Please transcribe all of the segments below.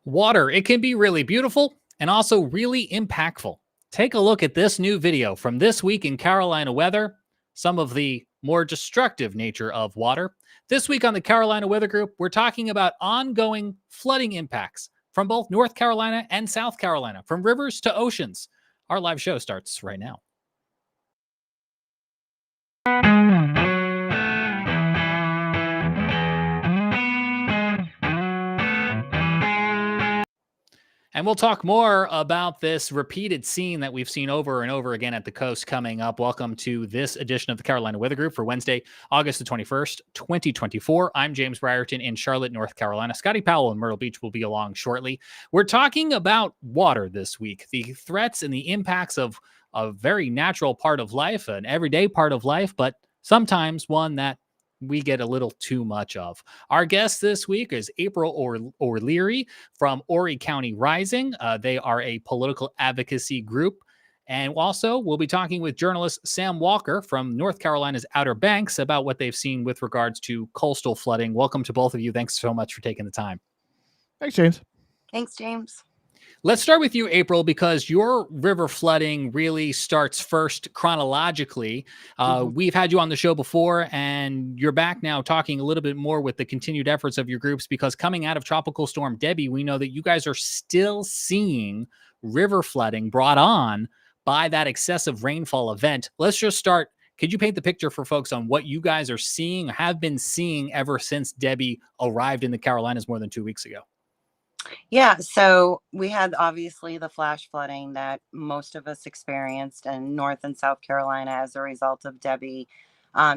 Water, it can be really beautiful and also really impactful. Take a look at this new video from This Week in Carolina Weather, some of the more destructive nature of water. This week on the Carolina Weather Group, we're talking about ongoing flooding impacts from both North Carolina and South Carolina, from rivers to oceans. Our live show starts right now. And we'll talk more about this repeated scene that we've seen over and over again at the coast coming up. Welcome to this edition of the Carolina Weather Group for Wednesday, August the 21st, 2024. I'm James Brierton in Charlotte, North Carolina. Scotty Powell in Myrtle Beach will be along shortly. We're talking about water this week, the threats and the impacts of a very natural part of life, an everyday part of life, but sometimes one that we get a little too much of. Our guest this week is April O'Leary from Horry County Rising. They are a political advocacy group. And also, we'll be talking with journalist Sam Walker from North Carolina's Outer Banks about what they've seen with regards to coastal flooding. Welcome to both of you. Thanks so much for taking the time. Thanks, James. Thanks, James. Let's start with you, April, because your river flooding really starts first chronologically. We've had you on the show before, and you're back now talking a little bit more with the continued efforts of your groups, because coming out of Tropical Storm Debby, we know that you guys are still seeing river flooding brought on by that excessive rainfall event. Let's just start. Could you paint the picture for folks on what you guys are seeing, have been seeing ever since Debby arrived in the Carolinas more than 2 weeks ago? Yeah, so we had obviously the flash flooding that most of us experienced in North and South Carolina as a result of Debby.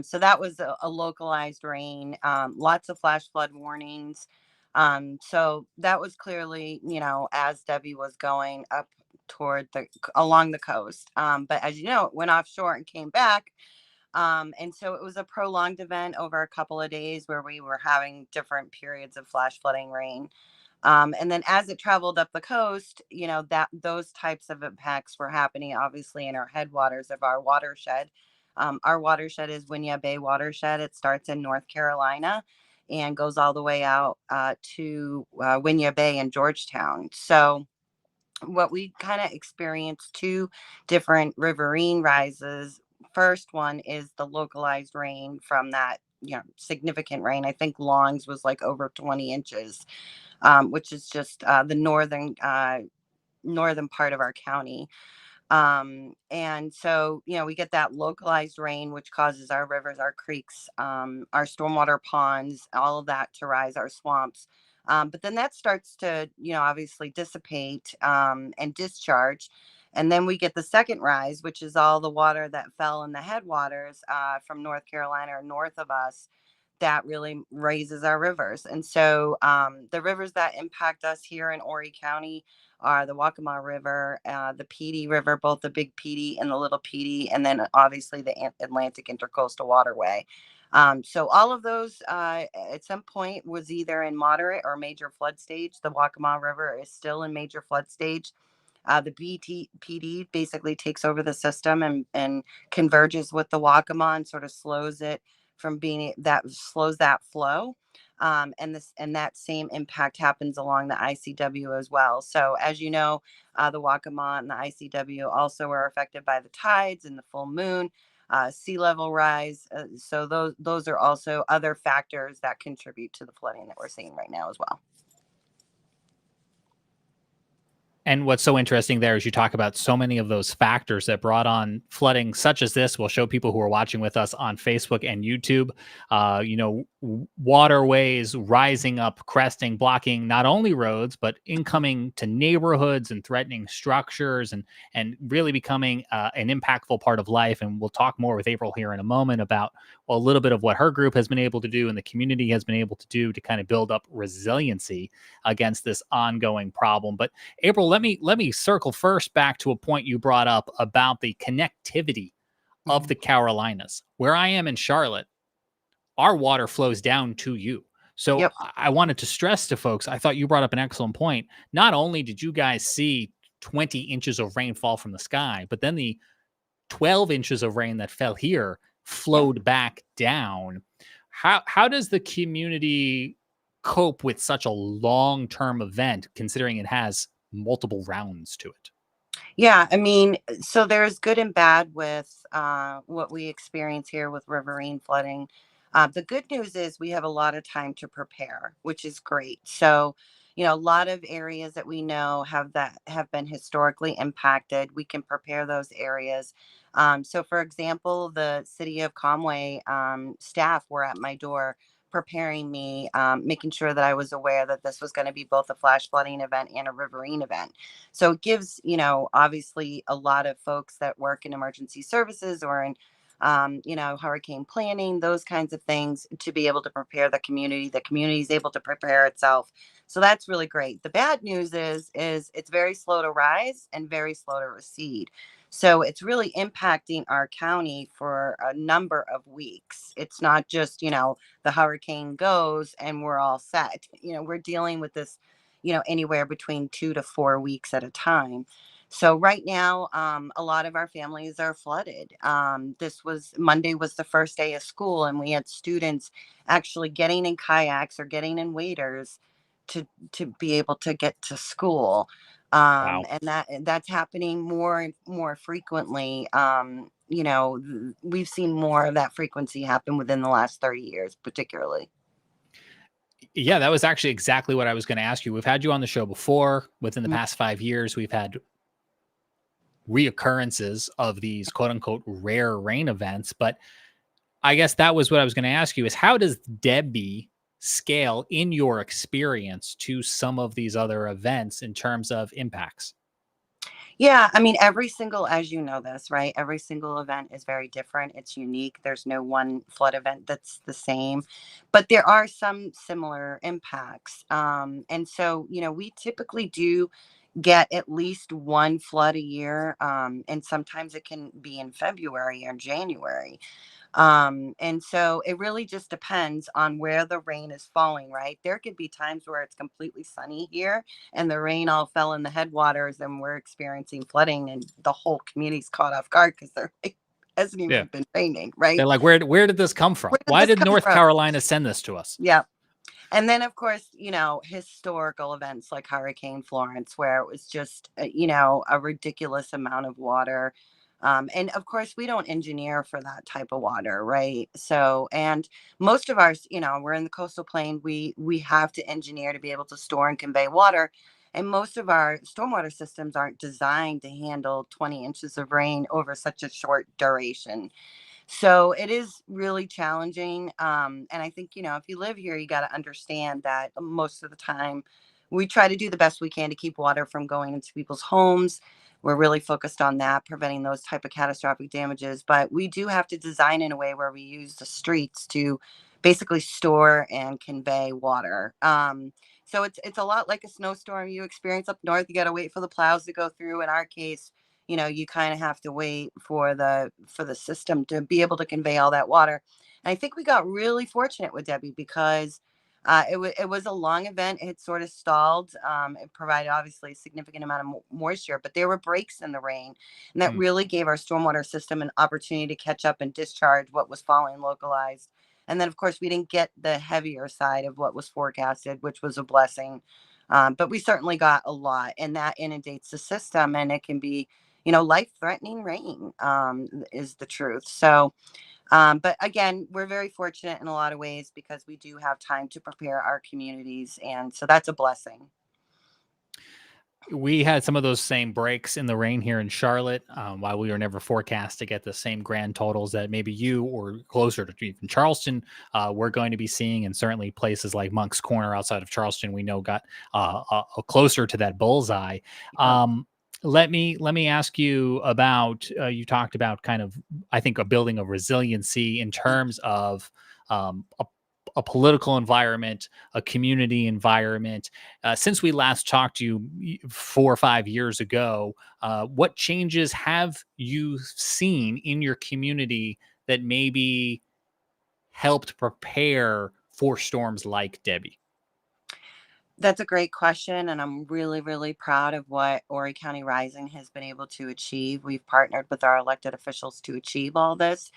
So that was a localized rain, lots of flash flood warnings. So that was clearly, as Debby was going up toward along the coast. But as you know, it went offshore and came back. And so it was a prolonged event over a couple of days where we were having different periods of flash flooding rain. And then as it traveled up the coast, that those types of impacts were happening obviously in our headwaters of our watershed. Our watershed is Winyah Bay watershed. It starts in North Carolina and goes all the way out to Winyah Bay in Georgetown. So what we kind of experienced two different riverine rises. First one is the localized rain from that, significant rain. I think Long's was like over 20 inches. Which is just the northern part of our county. And so, we get that localized rain, which causes our rivers, our creeks, our stormwater ponds, all of that to rise, our swamps. But then that starts to, obviously dissipate and discharge. And then we get the second rise, which is all the water that fell in the headwaters from North Carolina or north of us, that really raises our rivers. And so the rivers that impact us here in Horry County are the Waccamaw River, the Petey River, both the Big Petey and the Little Petey, and then obviously the Atlantic Intercoastal Waterway. So all of those at some point was either in moderate or major flood stage. The Waccamaw River is still in major flood stage. The PD basically takes over the system and converges with the Waccamaw and sort of slows it from slows that flow. And that same impact happens along the ICW as well. So as you know, the Waccamaw and the ICW also are affected by the tides and the full moon, sea level rise. So those are also other factors that contribute to the flooding that we're seeing right now as well. And what's so interesting there is you talk about so many of those factors that brought on flooding such as this. We'll show people who are watching with us on Facebook and YouTube, waterways rising up, cresting, blocking not only roads, but incoming to neighborhoods and threatening structures and really becoming an impactful part of life. And we'll talk more with April here in a moment about a little bit of what her group has been able to do and the community has been able to do to kind of build up resiliency against this ongoing problem. But April, let me circle first back to a point you brought up about the connectivity of the Carolinas. Where I am in Charlotte, our water flows down to you. So yep. I wanted to stress to folks, I thought you brought up an excellent point. Not only did you guys see 20 inches of rainfall from the sky, but then the 12 inches of rain that fell here flowed back down. How does the community cope with such a long-term event, considering it has multiple rounds to it? Yeah, I mean, so there's good and bad with what we experience here with riverine flooding. The good news is we have a lot of time to prepare, which is great. So, a lot of areas that we know have been historically impacted. We can prepare those areas. So, for example, the city of Conway staff were at my door preparing me, making sure that I was aware that this was going to be both a flash flooding event and a riverine event. So it gives, obviously a lot of folks that work in emergency services or in, hurricane planning, those kinds of things to be able to prepare the community. The community is able to prepare itself. So that's really great. The bad news is it's very slow to rise and very slow to recede. So it's really impacting our county for a number of weeks. It's not just, the hurricane goes and we're all set. We're dealing with this anywhere between 2 to 4 weeks at a time. So right now, a lot of our families are flooded. Monday was the first day of school, and we had students actually getting in kayaks or getting in waders to be able to get to school. Wow. And that's happening more and more frequently. We've seen more of that frequency happen within the last 30 years, particularly. Yeah, that was actually exactly what I was going to ask you. We've had you on the show before. Within the past 5 years, we've had reoccurrences of these quote unquote rare rain events. But I guess that was what I was going to ask you is how does Debbie scale in your experience to some of these other events in terms of impacts? Yeah, I mean, every single, as you know this, right? Every single event is very different. It's unique. There's no one flood event that's the same, but there are some similar impacts. And so, we typically do get at least one flood a year. And sometimes it can be in February or January. And so it really just depends on where the rain is falling, right? There could be times where it's completely sunny here and the rain all fell in the headwaters and we're experiencing flooding and the whole community's caught off guard because they're like, hasn't Yeah. even been raining, right? They're like, where did this come from? Where did Why this did come North from? Carolina send this to us? Yeah. And then, of course, historical events like Hurricane Florence, where it was just, a ridiculous amount of water. And of course, we don't engineer for that type of water, right? So, and most of ours, we're in the coastal plain. We have to engineer to be able to store and convey water. And most of our stormwater systems aren't designed to handle 20 inches of rain over such a short duration. So it is really challenging. And I think, if you live here, you got to understand that most of the time we try to do the best we can to keep water from going into people's homes. We're really focused on that, preventing those type of catastrophic damages. But we do have to design in a way where we use the streets to basically store and convey water. So it's a lot like a snowstorm you experience up north. You got to wait for the plows to go through. In our case, you kind of have to wait for the system to be able to convey all that water. And I think we got really fortunate with Debbie because it was a long event. It sort of stalled. It provided obviously a significant amount of moisture, but there were breaks in the rain, and that Hmm. really gave our stormwater system an opportunity to catch up and discharge what was falling localized. And then, of course, we didn't get the heavier side of what was forecasted, which was a blessing. But we certainly got a lot, and that inundates the system, and it can be life-threatening rain, is the truth. So, but again, we're very fortunate in a lot of ways because we do have time to prepare our communities. And so that's a blessing. We had some of those same breaks in the rain here in Charlotte, while we were never forecast to get the same grand totals that maybe you or closer to even Charleston we're going to be seeing, and certainly places like Monk's Corner outside of Charleston we know got closer to that bullseye. Yeah. Let me ask you about you talked about kind of I think a building of resiliency in terms of a political environment, a community environment. Since we last talked to you 4 or 5 years ago, what changes have you seen in your community that maybe helped prepare for storms like Debbie? That's a great question, and I'm really, really proud of what Horry County Rising has been able to achieve. We've partnered with our elected officials to achieve all this.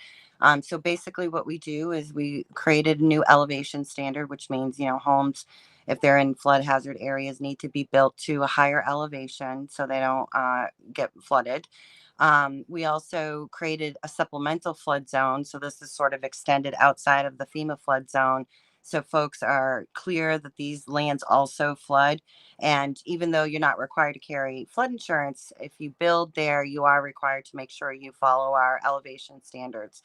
So basically what we do is we created a new elevation standard, which means, homes, if they're in flood hazard areas, need to be built to a higher elevation so they don't get flooded. We also created a supplemental flood zone. So this is sort of extended outside of the FEMA flood zone. So folks are clear that these lands also flood. And even though you're not required to carry flood insurance, if you build there, you are required to make sure you follow our elevation standards.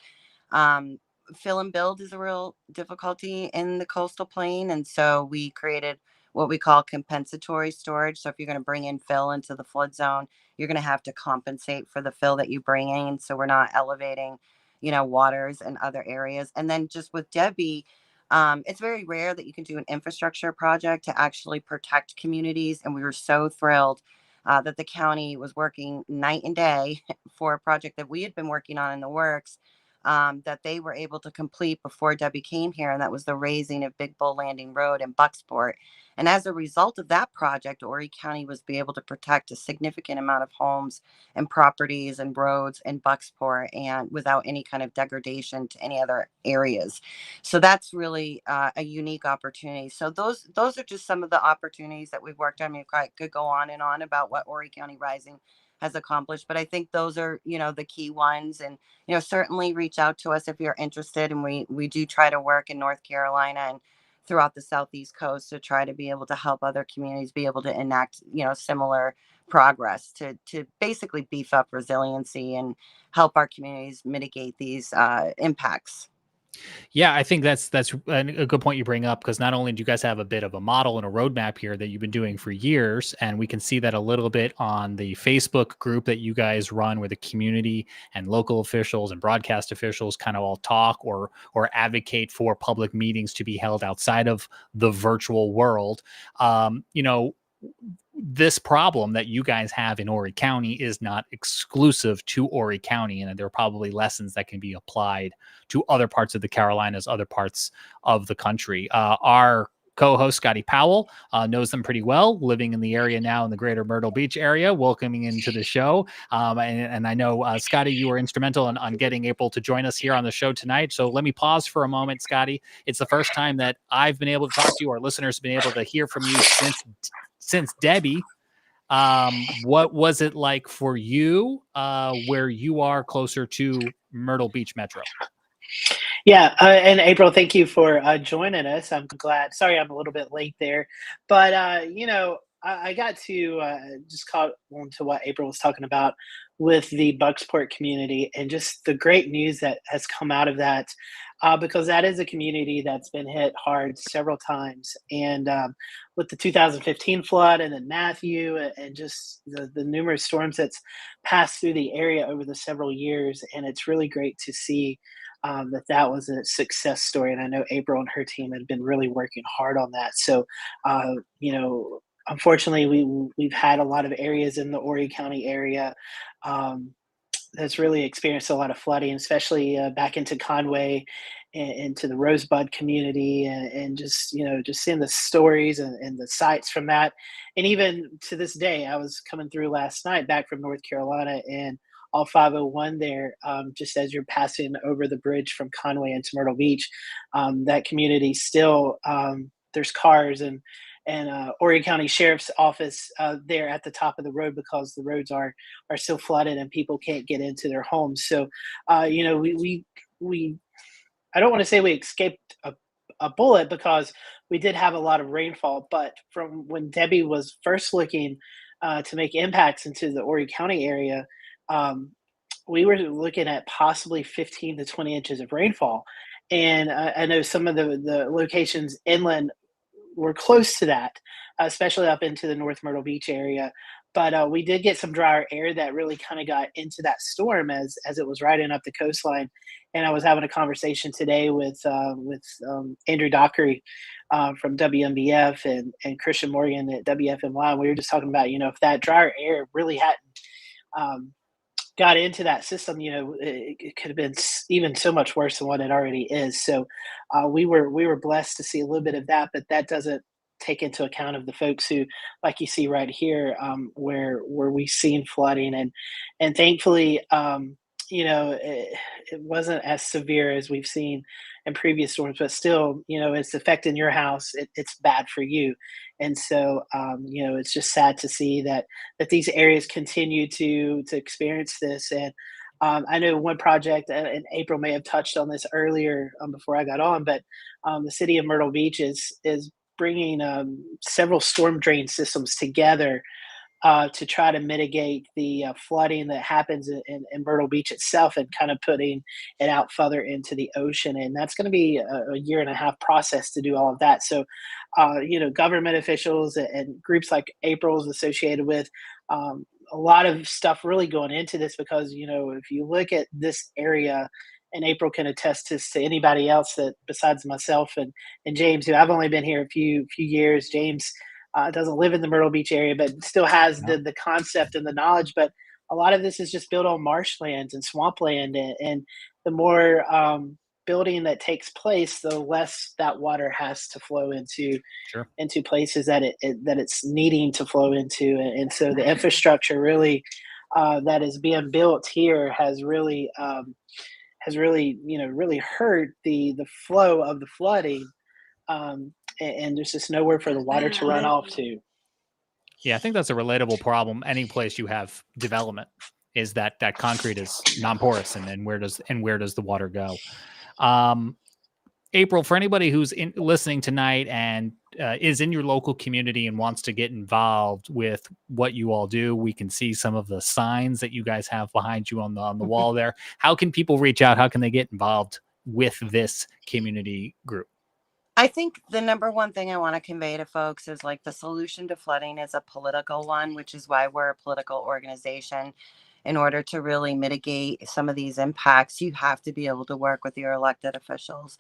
Um, Fill and build is a real difficulty in the coastal plain. And so we created what we call compensatory storage. So if you're going to bring in fill into the flood zone, you're going to have to compensate for the fill that you bring in. So we're not elevating, waters in other areas. And then just with Debbie, it's very rare that you can do an infrastructure project to actually protect communities. And we were so thrilled that the county was working night and day for a project that we had been working on in the works, that they were able to complete before Debbie came here, and that was the raising of Big Bull Landing Road in Bucksport. And as a result of that project, Horry County was be able to protect a significant amount of homes and properties and roads in Bucksport, and without any kind of degradation to any other areas. So that's really a unique opportunity. So those are just some of the opportunities that we've worked on. I mean, I could go on and on about what Horry County Rising has accomplished, but I think those are, the key ones. And certainly reach out to us if you're interested. And we do try to work in North Carolina and throughout the Southeast coast to try to be able to help other communities be able to enact, similar progress to basically beef up resiliency and help our communities mitigate these impacts. Yeah, I think that's a good point you bring up, because not only do you guys have a bit of a model and a roadmap here that you've been doing for years, and we can see that a little bit on the Facebook group that you guys run, where the community and local officials and broadcast officials kind of all talk or advocate for public meetings to be held outside of the virtual world. This problem that you guys have in Horry County is not exclusive to Horry County, and there are probably lessons that can be applied to other parts of the Carolinas, other parts of the country. Our co-host Scotty Powell knows them pretty well, living in the area now in the greater Myrtle Beach area, welcoming into the show. And I know, Scotty, you were instrumental on getting April to join us here on the show tonight. So let me pause for a moment, Scotty. It's the first time that I've been able to talk to you. Our listeners have been able to hear from you since Debbie. What was it like for you, where you are closer to Myrtle Beach Metro? Yeah, and April, thank you for joining us. I'm glad. Sorry, I'm a little bit late there, but I got to just caught on to what April was talking about with the Bucksport community and just the great news that has come out of that, because that is a community that's been hit hard several times, and with the 2015 flood and then Matthew and just the numerous storms that's passed through the area over the several years, and it's really great to see that was a success story. And I know April and her team had been really working hard on that. So, uh, you know, unfortunately, we've had a lot of areas in the Horry County area um, that's really experienced a lot of flooding, especially back into Conway and into the Rosebud community, and just just seeing the stories and the sights from that. And even to this day, I was coming through last night back from North Carolina, and all 501 there, just as you're passing over the bridge from Conway into Myrtle Beach, that community still, there's cars and Horry County Sheriff's Office there at the top of the road, because the roads are still flooded and people can't get into their homes. So, we I don't want to say we escaped a bullet, because we did have a lot of rainfall. But from when Debbie was first looking to make impacts into the Horry County area, um, we were looking at possibly 15 to 20 inches of rainfall. And I know some of the locations inland were close to that, especially up into the North Myrtle Beach area. But we did get some drier air that really kind of got into that storm as it was riding up the coastline. And I was having a conversation today with Andrew Dockery from WMBF and Christian Morgan at WFMY. We were just talking about, if that drier air really hadn't um, got into that system, it could have been even so much worse than what it already is. So we were blessed to see a little bit of that, but that doesn't take into account of the folks who, like you see right here, where we've seen flooding, and thankfully, it wasn't as severe as we've seen in previous storms, but still, it's affecting your house. It's bad for you, and so it's just sad to see that these areas continue to experience this. And I know one project, and April may have touched on this earlier before I got on, but the city of Myrtle Beach is bringing several storm drain systems together to try to mitigate the flooding that happens in Myrtle Beach itself, and kind of putting it out further into the ocean. And that's going to be a year and a half process to do all of that. So, government officials and groups like April's associated with a lot of stuff really going into this, because, if you look at this area, and April can attest this to anybody else that besides myself and James, who I've only been here a few years. James doesn't live in the Myrtle Beach area, but still has the concept and the knowledge. But a lot of this is just built on marshlands and swampland, and the more building that takes place, the less that water has to flow Sure. into places that that it's needing to flow into. And so the infrastructure really that is being built here has really really hurt the flow of the flooding. And there's just nowhere for the water to run off to. Yeah, I think that's a relatable problem. Any place you have development is that concrete is non-porous, and then where does the water go? April, for anybody who's listening tonight and is in your local community and wants to get involved with what you all do, we can see some of the signs that you guys have behind you on the wall there. How can people reach out? How can they get involved with this community group? I think the number one thing I want to convey to folks is, like, the solution to flooding is a political one, which is why we're a political organization. In order to really mitigate some of these impacts, you have to be able to work with your elected officials.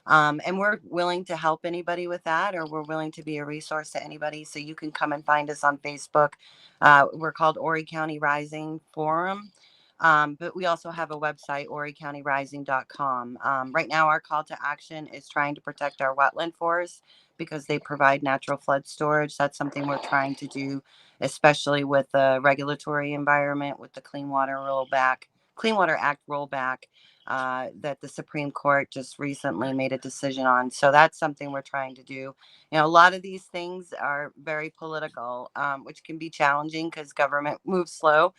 And we're willing to help anybody with that, or we're willing to be a resource to anybody. So you can come and find us on Facebook. We're called Horry County Rising Forum. But we also have a website, horrycountyrising.com. Right now, our call to action is trying to protect our wetland forests because they provide natural flood storage. That's something we're trying to do, especially with the regulatory environment, with the Clean Water Act rollback that the Supreme Court just recently made a decision on. So that's something we're trying to do. A lot of these things are very political, which can be challenging because government moves slow.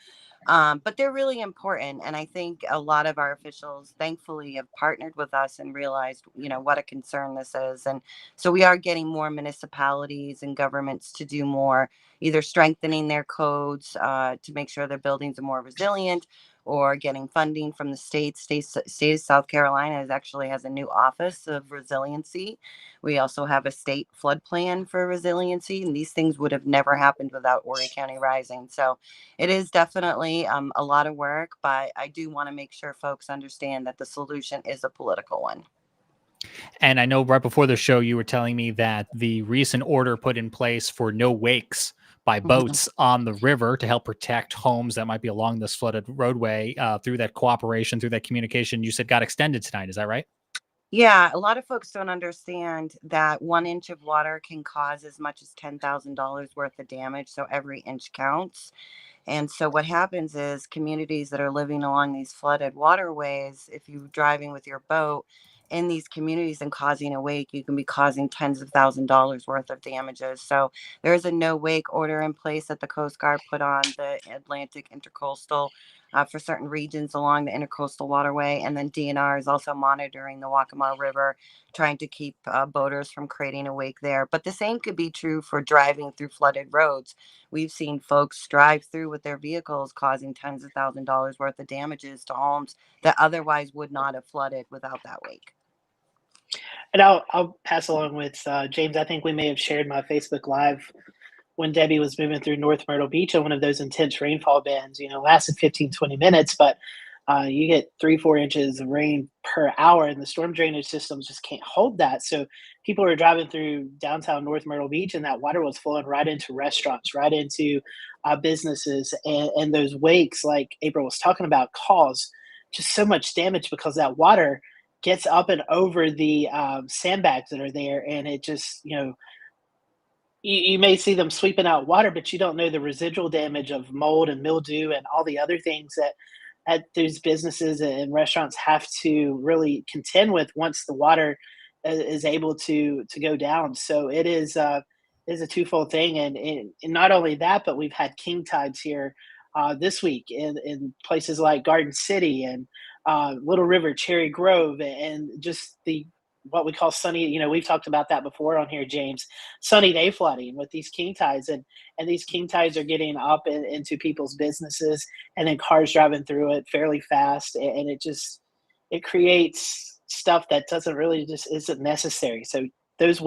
But they're really important. And I think a lot of our officials, thankfully, have partnered with us and realized, what a concern this is. And so we are getting more municipalities and governments to do more, either strengthening their codes to make sure their buildings are more resilient, or getting funding from the state. State of South Carolina actually has a new office of resiliency. We also have a state flood plan for resiliency, and these things would have never happened without Horry County Rising. So it is definitely a lot of work, but I do want to make sure folks understand that the solution is a political one. And I know right before the show, you were telling me that the recent order put in place for no wakes by boats on the river to help protect homes that might be along this flooded roadway through that cooperation, through that communication, you said got extended tonight. Is that right? Yeah, a lot of folks don't understand that 1 inch of water can cause as much as $10,000 worth of damage. So every inch counts. And so what happens is communities that are living along these flooded waterways, if you're driving with your boat in these communities and causing a wake, you can be causing tens of $1,000s worth of damages. So there is a no wake order in place that the Coast Guard put on the Atlantic Intercoastal for certain regions along the Intercoastal Waterway. And then DNR is also monitoring the Waccamaw River, trying to keep boaters from creating a wake there. But the same could be true for driving through flooded roads. We've seen folks drive through with their vehicles, causing tens of $1,000s worth of damages to homes that otherwise would not have flooded without that wake. And I'll pass along with James. I think we may have shared my Facebook Live when Debbie was moving through North Myrtle Beach on one of those intense rainfall bands. Lasted 15, 20 minutes, but you get 3-4 inches of rain per hour, and the storm drainage systems just can't hold that. So people were driving through downtown North Myrtle Beach, and that water was flowing right into restaurants, right into businesses, and those wakes, like April was talking about, cause just so much damage because that water gets up and over the sandbags that are there, and it just you may see them sweeping out water, but you don't know the residual damage of mold and mildew and all the other things those businesses and restaurants have to really contend with once the water is able to go down. So it is a twofold thing, and not only that, but we've had king tides here this week in places like Garden City and Little River, Cherry Grove, and just the what we call sunny. We've talked about that before on here, James. Sunny day flooding with these king tides, and these king tides are getting up into people's businesses, and then cars driving through it fairly fast, and it creates stuff that doesn't really just isn't necessary. So those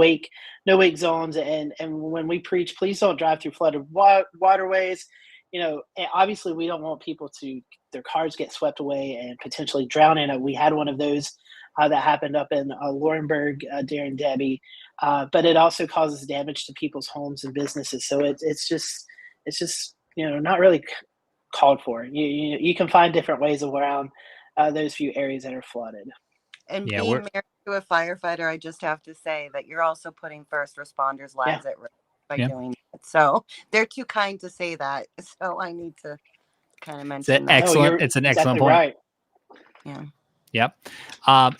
no wake zones, and when we preach, please don't drive through flooded waterways. And obviously we don't want people to their cars get swept away and potentially drown in it. We had one of those that happened up in Laurinburg during Debby, but it also causes damage to people's homes and businesses. So it's just not really called for. You can find different ways around those few areas that are flooded. And Yeah, being married to a firefighter, I just have to say that you're also putting first responders' lives at risk by doing it. So they're too kind to say that. So I need to kind of mention that. Excellent. It's an excellent point. Right. Yeah. Yep.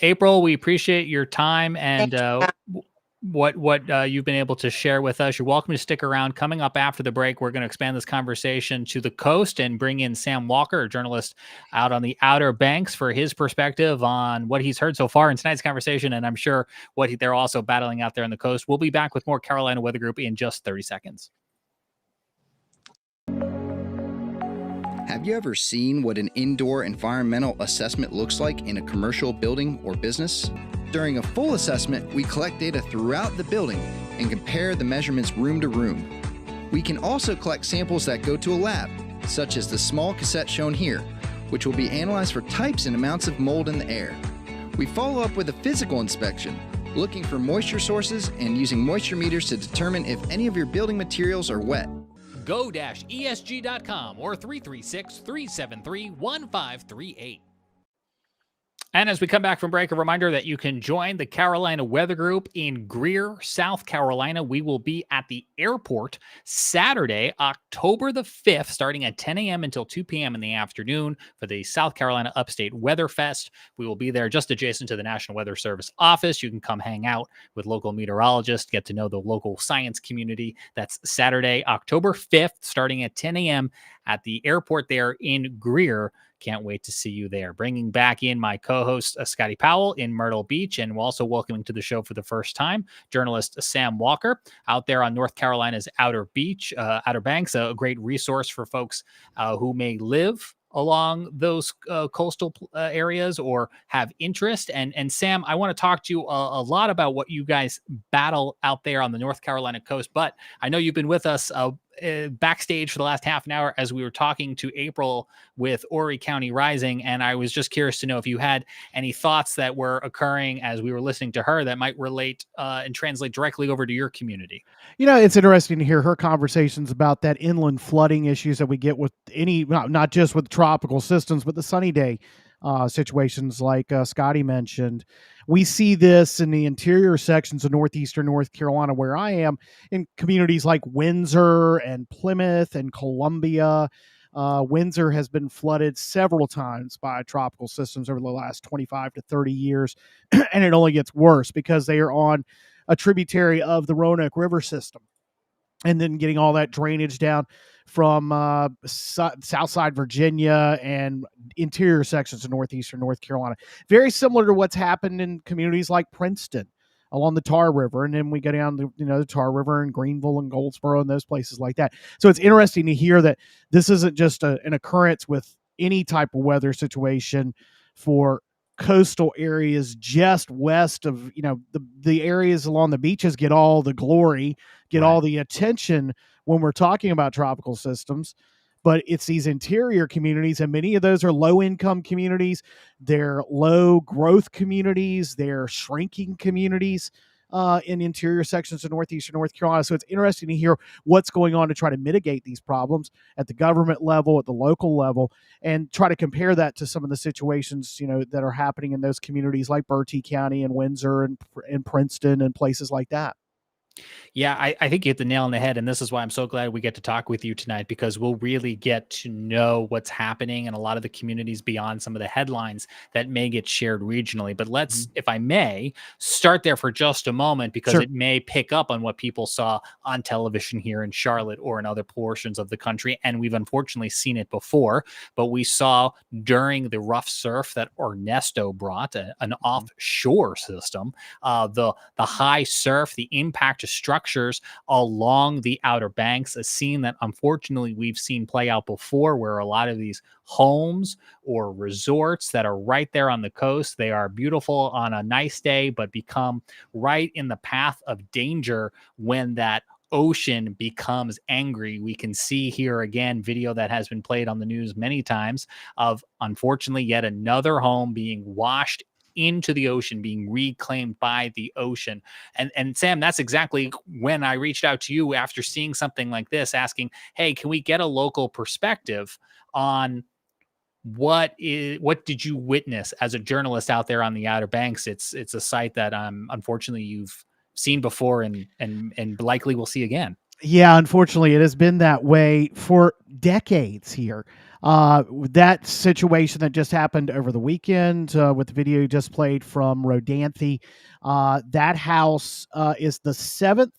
April, we appreciate your time and what you've been able to share with us. You're welcome to stick around. Coming up after the break, we're going to expand this conversation to the coast and bring in Sam Walker, a journalist out on the Outer Banks, for his perspective on what he's heard so far in tonight's conversation, and I'm sure they're also battling out there on the coast. We'll be back with more Carolina Weather Group in just 30 seconds. Have you ever seen what an indoor environmental assessment looks like in a commercial building or business? During a full assessment, we collect data throughout the building and compare the measurements room to room. We can also collect samples that go to a lab, such as the small cassette shown here, which will be analyzed for types and amounts of mold in the air. We follow up with a physical inspection, looking for moisture sources and using moisture meters to determine if any of your building materials are wet. Go-ESG.com or 336-373-1538. And as we come back from break, a reminder that you can join the Carolina Weather Group in Greer, South Carolina. We will be at the airport Saturday, October the 5th, starting at 10 a.m. until 2 p.m. in the afternoon for the South Carolina Upstate Weather Fest. We will be there just adjacent to the National Weather Service office. You can come hang out with local meteorologists, get to know the local science community. That's Saturday, October 5th, starting at 10 a.m. at the airport there in Greer. Can't wait to see you there. Bringing back in my co-host, Scotty Powell in Myrtle Beach, and we're also welcoming to the show for the first time, journalist Sam Walker out there on North Carolina's Outer Banks, a great resource for folks who may live along those coastal areas or have interest. And Sam, I want to talk to you a lot about what you guys battle out there on the North Carolina coast, but I know you've been with us backstage for the last half an hour as we were talking to April with Horry County Rising, and I was just curious to know if you had any thoughts that were occurring as we were listening to her that might relate and translate directly over to your community. It's interesting to hear her conversations about that inland flooding issues that we get with not just with tropical systems, but the sunny day situations like Scotty mentioned. We see this in the interior sections of northeastern North Carolina, where I am, in communities like Windsor and Plymouth and Columbia. Windsor has been flooded several times by tropical systems over the last 25 to 30 years, and it only gets worse because they are on a tributary of the Roanoke River system. And then getting all that drainage down from Southside Virginia and interior sections of northeastern North Carolina. Very similar to what's happened in communities like Princeton along the Tar River. And then we go down the Tar River and Greenville and Goldsboro and those places like that. So it's interesting to hear that this isn't just an occurrence with any type of weather situation for coastal areas just west of, the areas along the beaches get all the glory, get all the attention when we're talking about tropical systems, but it's these interior communities, and many of those are low income communities. They're low growth communities. They're shrinking communities in interior sections of northeastern North Carolina. So it's interesting to hear what's going on to try to mitigate these problems at the government level, at the local level, and try to compare that to some of the situations, that are happening in those communities like Bertie County and Windsor and Princeton and places like that. Yeah, I think you hit the nail on the head. And this is why I'm so glad we get to talk with you tonight, because we'll really get to know what's happening in a lot of the communities beyond some of the headlines that may get shared regionally. But let's, if I may, start there for just a moment, because Sure. it may pick up on what people saw on television here in Charlotte or in other portions of the country. And we've unfortunately seen it before, but we saw during the rough surf that Ernesto brought, an offshore system, the high surf, the impact to structures along the Outer Banks, a scene that unfortunately we've seen play out before, where a lot of these homes or resorts that are right there on the coast, they are beautiful on a nice day, but become right in the path of danger when that ocean becomes angry. We can see here again video that has been played on the news many times of, unfortunately, yet another home being washed into the ocean, being reclaimed by the ocean. And Sam, that's exactly when I reached out to you after seeing something like this, asking, hey, can we get a local perspective on what did you witness as a journalist out there on the Outer Banks? It's a site that unfortunately you've seen before and likely will see again. Yeah, unfortunately, it has been that way for decades here. That situation that just happened over the weekend with the video you just played from Rodanthe, that house is the seventh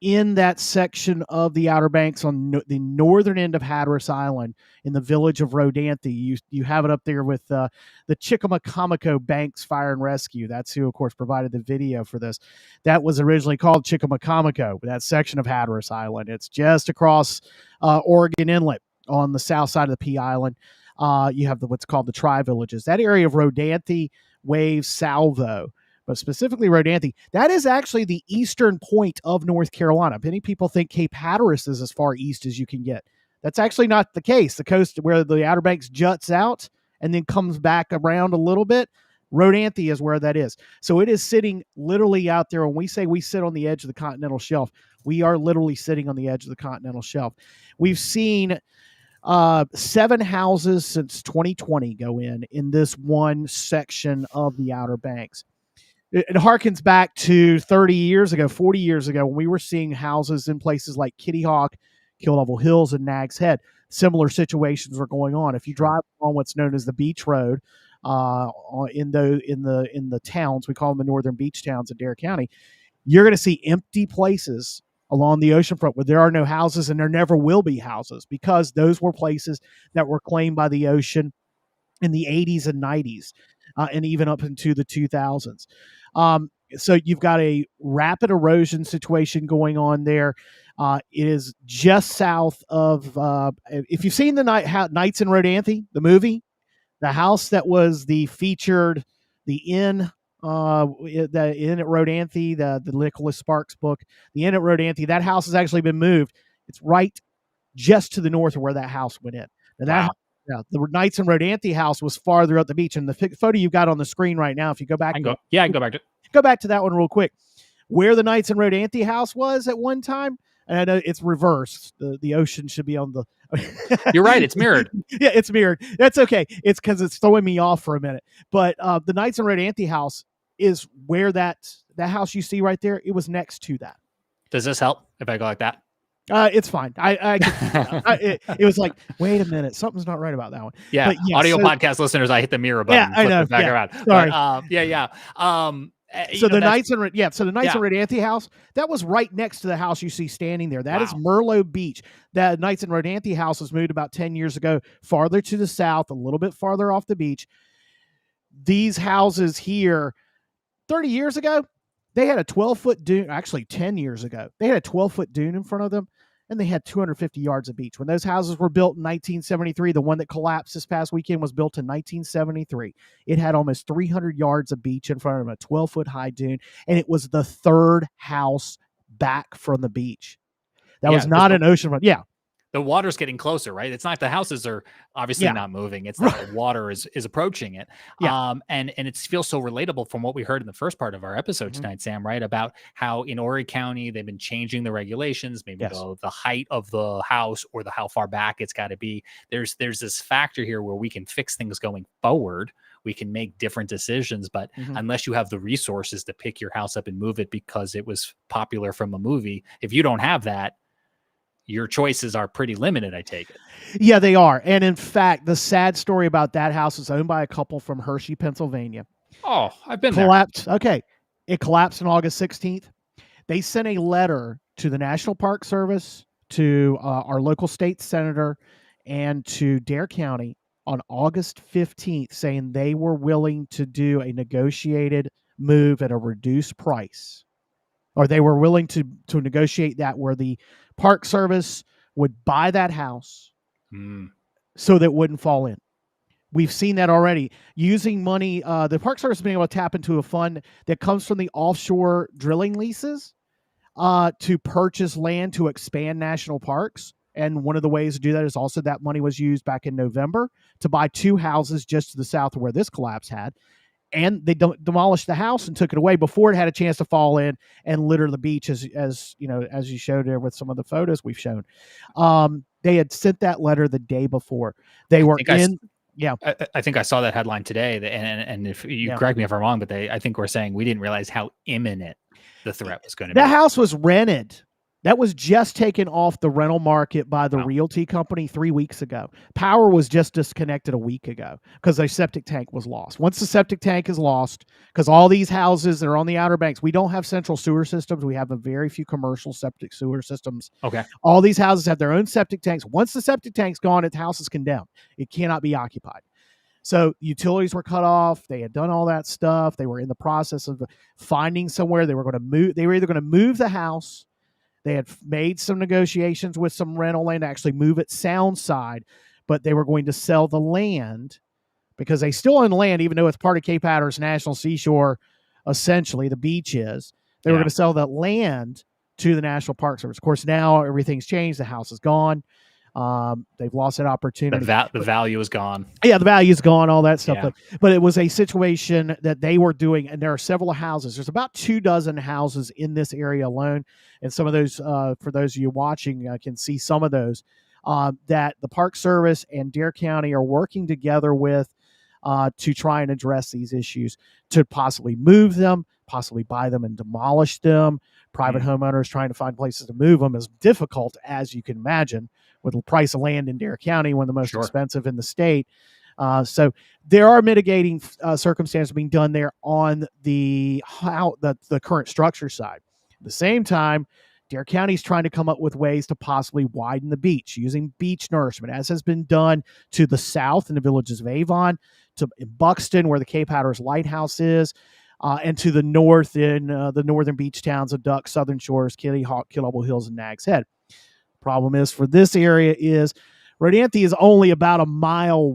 in that section of the Outer Banks on the northern end of Hatteras Island in the village of Rodanthe. You have it up there with the Chickamaucomico Banks Fire and Rescue. That's who, of course, provided the video for this. That was originally called Chickamaucomico, that section of Hatteras Island. It's just across Oregon Inlet on the south side of the Pea Island. You have what's called the Tri-Villages. That area of Rodanthe, Waves, Salvo, but specifically Rodanthe, that is actually the eastern point of North Carolina. Many people think Cape Hatteras is as far east as you can get. That's actually not the case. The coast where the Outer Banks juts out and then comes back around a little bit, Rodanthe is where that is. So it is sitting literally out there. When we say we sit on the edge of the continental shelf, we are literally sitting on the edge of the continental shelf. We've seen 7 houses since 2020 go in this one section of the Outer Banks. It harkens back to 30 years ago, 40 years ago, when we were seeing houses in places like Kitty Hawk, Kill Devil Hills, and Nag's Head. Similar situations were going on. If you drive on what's known as the Beach Road, in the towns, we call them the northern beach towns in Dare County, you're going to see empty places along the oceanfront where there are no houses, and there never will be houses, because those were places that were claimed by the ocean in the 80s and 90s, and even up into the 2000s. So you've got a rapid erosion situation going on there. It is just south of, if you've seen the Nights in Rodanthe, the movie, the house that was the featured, the inn at Rodanthe, the Nicholas Sparks book, the inn at Rodanthe, that house has actually been moved. It's right just to the north of where that house went in. And that the Nights in Rodanthe house was farther up the beach. And the photo you've got on the screen right now, if you go back, I can go back to it. Go back to that one real quick. Where the Nights in Rodanthe house was at one time, and I know it's reversed. The ocean should be on the. You're right. It's mirrored. Yeah, it's mirrored. That's okay. It's because it's throwing me off for a minute. But the Nights in Rodanthe house is where that house you see right there. It was next to that. Does this help if I go like that? It's fine. It was like, wait a minute, something's not right about that one. Yeah, but yeah, audio podcast listeners, I hit the mirror button. Yeah, I know. Back around. Sorry. But, so the Nights in Rodanthe house, that was right next to the house you see standing there. That is Merlot Beach. That Nights in Rodanthe house was moved about 10 years ago, farther to the south, a little bit farther off the beach. These houses here, 30 years ago, they had a 12-foot dune. Actually, 10 years ago, they had a 12-foot dune in front of them, and they had 250 yards of beach. When those houses were built in 1973, the one that collapsed this past weekend was built in 1973. It had almost 300 yards of beach in front of them, a 12-foot high dune, and it was the third house back from the beach. That was not an oceanfront. Yeah. the water's getting closer, right? It's not, the houses are obviously Yeah. not moving. It's that the water is approaching it. Yeah. And it feels so relatable from what we heard in the first part of our episode tonight, Sam, right? About how in Horry County, they've been changing the regulations, maybe the height of the house or how far back it's got to be. There's this factor here where we can fix things going forward. We can make different decisions, but unless you have the resources to pick your house up and move it because it was popular from a movie, if you don't have that, your choices are pretty limited, I take it. Yeah, they are. And in fact, the sad story about that house is owned by a couple from Hershey, Pennsylvania. Oh, I've been collapsed. There. Okay. It collapsed on August 16th. They sent a letter to the National Park Service, to our local state senator, and to Dare County on August 15th saying they were willing to do a negotiated move at a reduced price. Or they were willing to negotiate that where the Park Service would buy that house so that it wouldn't fall in. We've seen that already. Using money, the Park Service has been able to tap into a fund that comes from the offshore drilling leases to purchase land to expand national parks. And one of the ways to do that is also that money was used back in November to buy 2 houses just to the south of where this collapse had. And they demolished the house and took it away before it had a chance to fall in and litter the beach, as you know, as you showed there with some of the photos we've shown. They had sent that letter the day before. They were in. I think I saw that headline today, and if you correct me if I'm wrong, but I think we're saying we didn't realize how imminent the threat was going to be. That house was rented. That was just taken off the rental market by the realty company 3 weeks ago. Power was just disconnected a week ago because a septic tank was lost. Once the septic tank is lost, because all these houses that are on the Outer Banks, we don't have central sewer systems. We have a very few commercial septic sewer systems. Okay. All these houses have their own septic tanks. Once the septic tank's gone, the house is condemned. It cannot be occupied. So utilities were cut off. They had done all that stuff. They were in the process of finding somewhere. They were going to move. They were either going to move the house. They had made some negotiations with some rental land to actually move it sound side, but they were going to sell the land because they still own the land, even though it's part of Cape Hatteras National Seashore, essentially, the beach is. They were going to sell that land to the National Park Service. Of course, now everything's changed. The house is gone. They've lost that opportunity. The value is gone. Yeah, the value is gone, all that stuff. Yeah. But it was a situation that they were doing, and there are several houses. There's about 24 houses in this area alone. And some of those, for those of you watching, can see some of those that the Park Service and Dare County are working together with to try and address these issues, to possibly move them, possibly buy them and demolish them. Private homeowners trying to find places to move them is difficult, as you can imagine, with the price of land in Dare County, one of the most expensive in the state. So there are mitigating circumstances being done there on the current structure side. At the same time, Dare County is trying to come up with ways to possibly widen the beach using beach nourishment, as has been done to the south in the villages of Avon, to Buxton, where the Cape Hatteras Lighthouse is, and to the north in the northern beach towns of Duck, Southern Shores, Kitty Hawk, Killable Hills, and Nag's Head. Problem is for this area is Rodanthe is only about a mile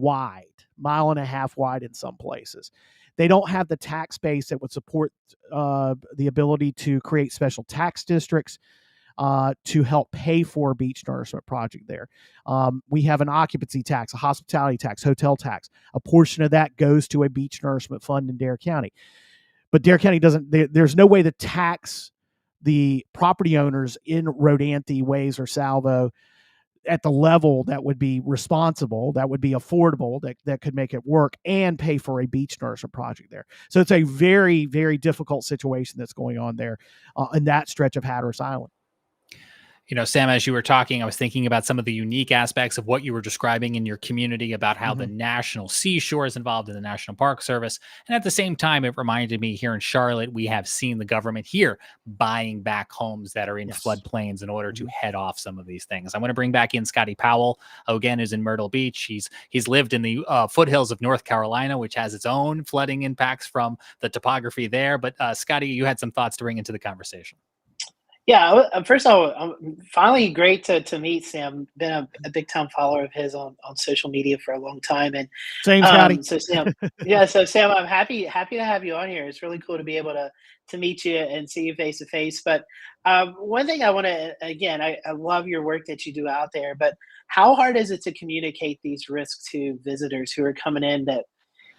and a half wide in some places. They don't have the tax base that would support the ability to create special tax districts to help pay for a beach nourishment project there. We have an occupancy tax, a hospitality tax, hotel tax. A portion of that goes to a beach nourishment fund in Dare County. But Dare County doesn't, there's no way to tax the property owners in Rodanthe, Ways, or Salvo at the level that would be responsible, that would be affordable, that could make it work and pay for a beach nourishment project there. So it's a very, very difficult situation that's going on there in that stretch of Hatteras Island. You know, Sam, as you were talking, I was thinking about some of the unique aspects of what you were describing in your community about how the National Seashore is involved in the National Park Service. And at the same time, it reminded me here in Charlotte, we have seen the government here buying back homes that are in floodplains in order to head off some of these things. I want to bring back in Scotty Powell, who again is in Myrtle Beach. He's lived in the foothills of North Carolina, which has its own flooding impacts from the topography there. But Scotty, you had some thoughts to bring into the conversation. Yeah, first of all, finally great to meet Sam. Been a big time follower of his on social media for a long time, and Same, Scotty. so Sam, yeah, so Sam, I'm happy to have you on here. It's really cool to be able to meet you and see you face to face. But one thing I want to again, I love your work that you do out there, but how hard is it to communicate these risks to visitors who are coming in that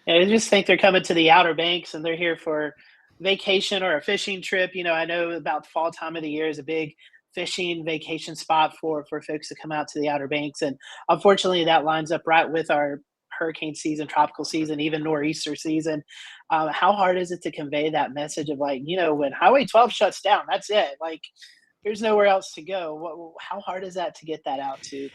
they just think they're coming to the Outer Banks and they're here for vacation or a fishing trip. I know about fall time of the year is a big fishing vacation spot for folks to come out to the Outer Banks, and unfortunately, that lines up right with our hurricane season, tropical season, even nor'easter season. How hard is it to convey that message of like, when Highway 12 shuts down, that's it. Like, there's nowhere else to go. How hard is that to get that out to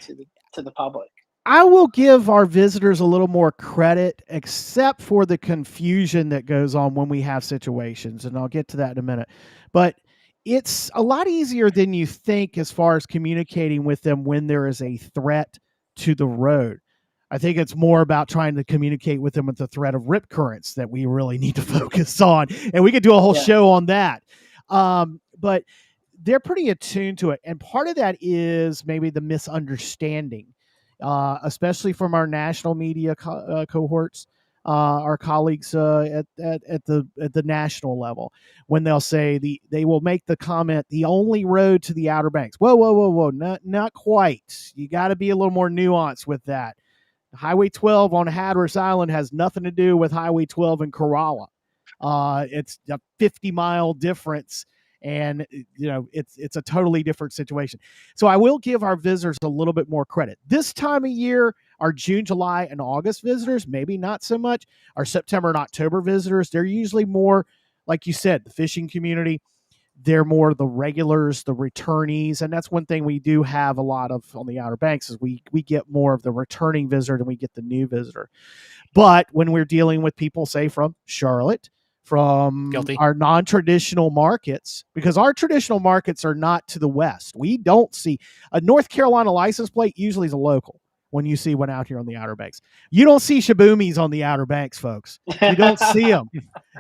the public? I will give our visitors a little more credit, except for the confusion that goes on when we have situations, and I'll get to that in a minute. But it's a lot easier than you think as far as communicating with them when there is a threat to the road. I think it's more about trying to communicate with them with the threat of rip currents that we really need to focus on, and we could do a whole show on that. But they're pretty attuned to it, and part of that is maybe the misunderstanding. Especially from our national media cohorts, our colleagues at the national level, when they'll say they will make the comment, the only road to the Outer Banks. Whoa, not quite. You got to be a little more nuanced with that. Highway 12 on Hatteras Island has nothing to do with Highway 12 in Corolla. It's a 50-mile difference. And it's a totally different situation. So I will give our visitors a little bit more credit. This time of year, our June, July, and August visitors, maybe not so much. Our September and October visitors, they're usually more, like you said, the fishing community. They're more the regulars, the returnees. And that's one thing we do have a lot of on the Outer Banks is we get more of the returning visitor than we get the new visitor. But when we're dealing with people, say, from Charlotte, from our non-traditional markets, because our traditional markets are not to the west. We don't see a North Carolina license plate usually is a local when you see one out here on the Outer Banks. You don't see Shabumis on the Outer Banks, folks. You don't see them.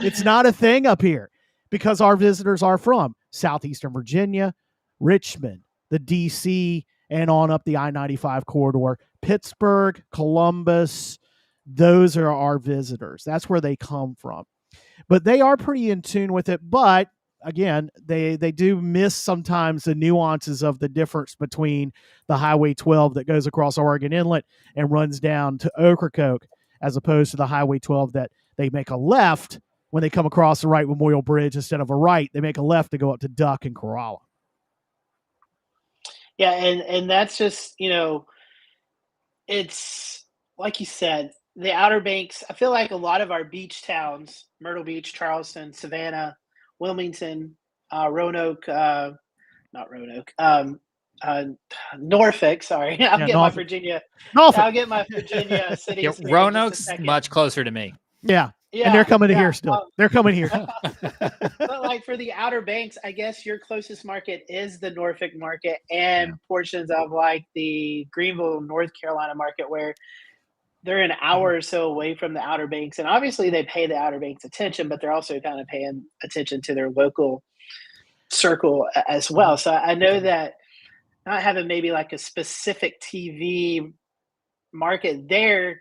It's not a thing up here because our visitors are from Southeastern Virginia, Richmond, the DC, and on up the I-95 corridor, Pittsburgh, Columbus. Those are our visitors. That's where they come from. But they are pretty in tune with it. But again, they do miss sometimes the nuances of the difference between the Highway 12 that goes across Oregon Inlet and runs down to Ocracoke, as opposed to the Highway 12 that they make a left when they come across the Wright Memorial Bridge instead of a right. They make a left to go up to Duck and Corolla. Yeah, and that's just, it's like you said, the Outer Banks. I feel like a lot of our beach towns, Myrtle Beach, Charleston, Savannah, Wilmington, Roanoke, not Roanoke, Norfolk. Sorry, I'll get my Virginia. Norfolk. I'll get my Virginia cities. Yeah, Roanoke's much closer to me. Yeah. And they're coming to here still. They're coming here. But like for the Outer Banks, I guess your closest market is the Norfolk market and portions of like the Greenville, North Carolina market, where they're an hour or so away from the Outer Banks. And obviously they pay the Outer Banks attention, but they're also kind of paying attention to their local circle as well. So I know that not having maybe like a specific TV market there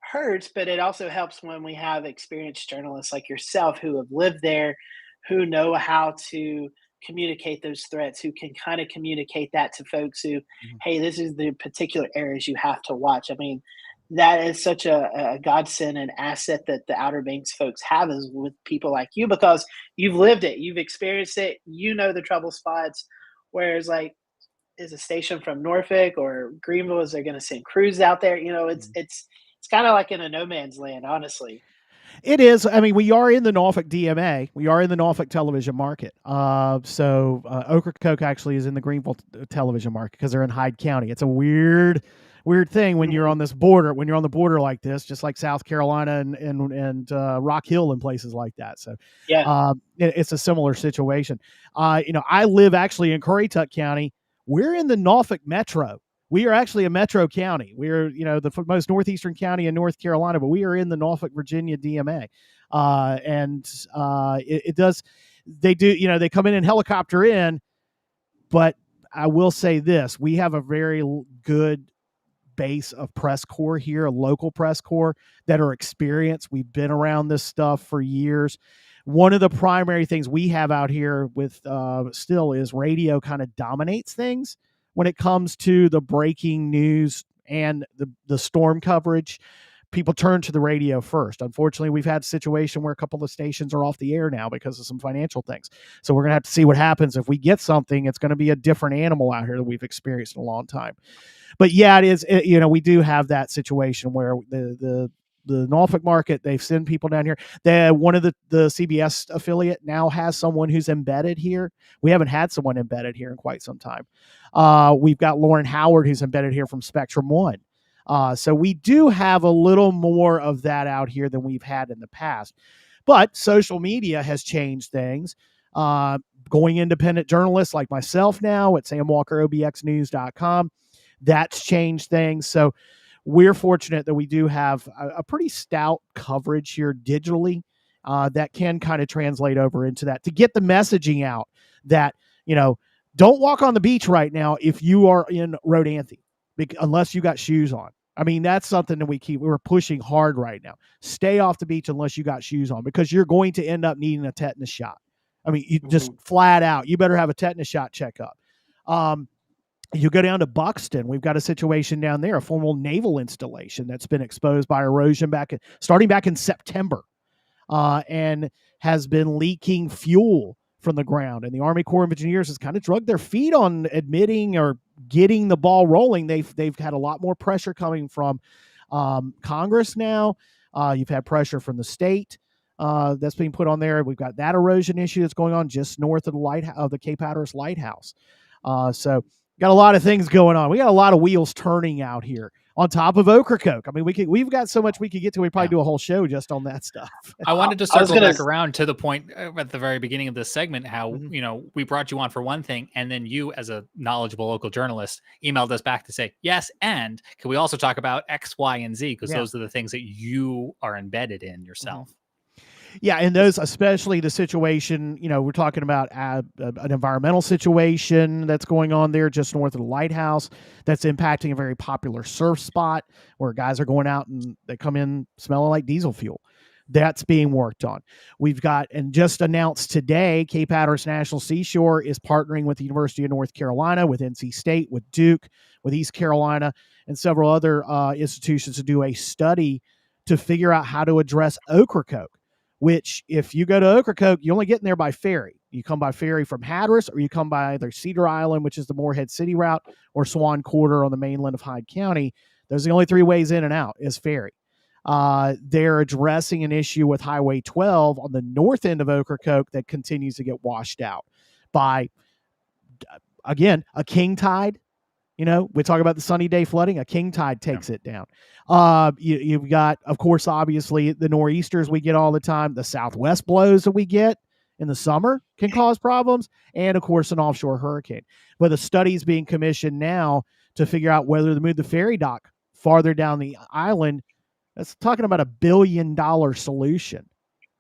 hurts, but it also helps when we have experienced journalists like yourself who have lived there, who know how to communicate those threats, who can kind of communicate that to folks who, hey, this is the particular areas you have to watch. I mean, that is such a godsend and asset that the Outer Banks folks have is with people like you, because you've lived it, you've experienced it, you know the trouble spots. Whereas like, is a station from Norfolk or Greenville, is they're going to send crews out there? It's kind of like in a no man's land, honestly. It is. I mean, we are in the Norfolk DMA. We are in the Norfolk television market. So Ocracoke actually is in the Greenville television market because they're in Hyde County. It's a weird thing when you're on this border, when you're on the border like this, just like South Carolina and Rock Hill and places like that. So yeah, it's a similar situation. I live actually in Currituck County. We're in the Norfolk Metro. We are actually a metro county. We're, the most northeastern county in North Carolina, but we are in the Norfolk, Virginia DMA. It does, they do, they come in and helicopter in, But I will say this, we have a very good base of press corps here, a local press corps that are experienced. We've been around this stuff for years. One of the primary things we have out here with still is radio kind of dominates things when it comes to the breaking news and the storm coverage. People turn to the radio first. Unfortunately, we've had a situation where a couple of stations are off the air now because of some financial things. So we're going to have to see what happens. If we get something, it's going to be a different animal out here that we've experienced in a long time. But yeah, it is. We do have that situation where the Norfolk market, they've sent people down here. One of the CBS affiliate now has someone who's embedded here. We haven't had someone embedded here in quite some time. We've got Lauren Howard, who's embedded here from Spectrum One. So we do have a little more of that out here than we've had in the past. But social media has changed things. Going independent journalists like myself now at samwalkerobxnews.com, that's changed things. So we're fortunate that we do have a pretty stout coverage here digitally that can kind of translate over into that to get the messaging out that, don't walk on the beach right now if you are in Rodanthe, unless you got shoes on. I mean, that's something that we're pushing hard right now. Stay off the beach unless you got shoes on, because you're going to end up needing a tetanus shot. I mean, you just flat out, you better have a tetanus shot checkup. You go down to Buxton. We've got a situation down there, a formal naval installation that's been exposed by erosion starting back in September, and has been leaking fuel from the ground. And the Army Corps of Engineers has kind of drugged their feet on admitting or getting the ball rolling. They've had a lot more pressure coming from Congress now. You've had pressure from the state that's being put on there. We've got that erosion issue that's going on just north of the Cape Hatteras Lighthouse. So got a lot of things going on. We got a lot of wheels turning out here on top of Ocracoke. I mean, we've got so much we could get to. We probably do a whole show just on that stuff. I wanted to circle back around to the point at the very beginning of this segment, how, we brought you on for one thing, and then you, as a knowledgeable local journalist, emailed us back to say, yes, and can we also talk about X, Y, and Z? Because those are the things that you are embedded in yourself. Yeah, and those, especially the situation, we're talking about an environmental situation that's going on there just north of the lighthouse that's impacting a very popular surf spot where guys are going out and they come in smelling like diesel fuel. That's being worked on. We've got, and just announced today, Cape Hatteras National Seashore is partnering with the University of North Carolina, with NC State, with Duke, with East Carolina, and several other institutions to do a study to figure out how to address Ocracoke. Which, if you go to Ocracoke, you only get in there by ferry. You come by ferry from Hatteras, or you come by either Cedar Island, which is the Morehead City route, or Swan Quarter on the mainland of Hyde County. Those are the only three ways in and out is ferry. They're addressing an issue with Highway 12 on the north end of Ocracoke that continues to get washed out by, again, a king tide. We talk about the sunny day flooding. A king tide takes it down. You've got, of course, obviously the nor'easters we get all the time. The southwest blows that we get in the summer can cause problems. And, of course, an offshore hurricane. But a study is being commissioned now to figure out whether to move the ferry dock farther down the island. That's talking about $1 billion solution.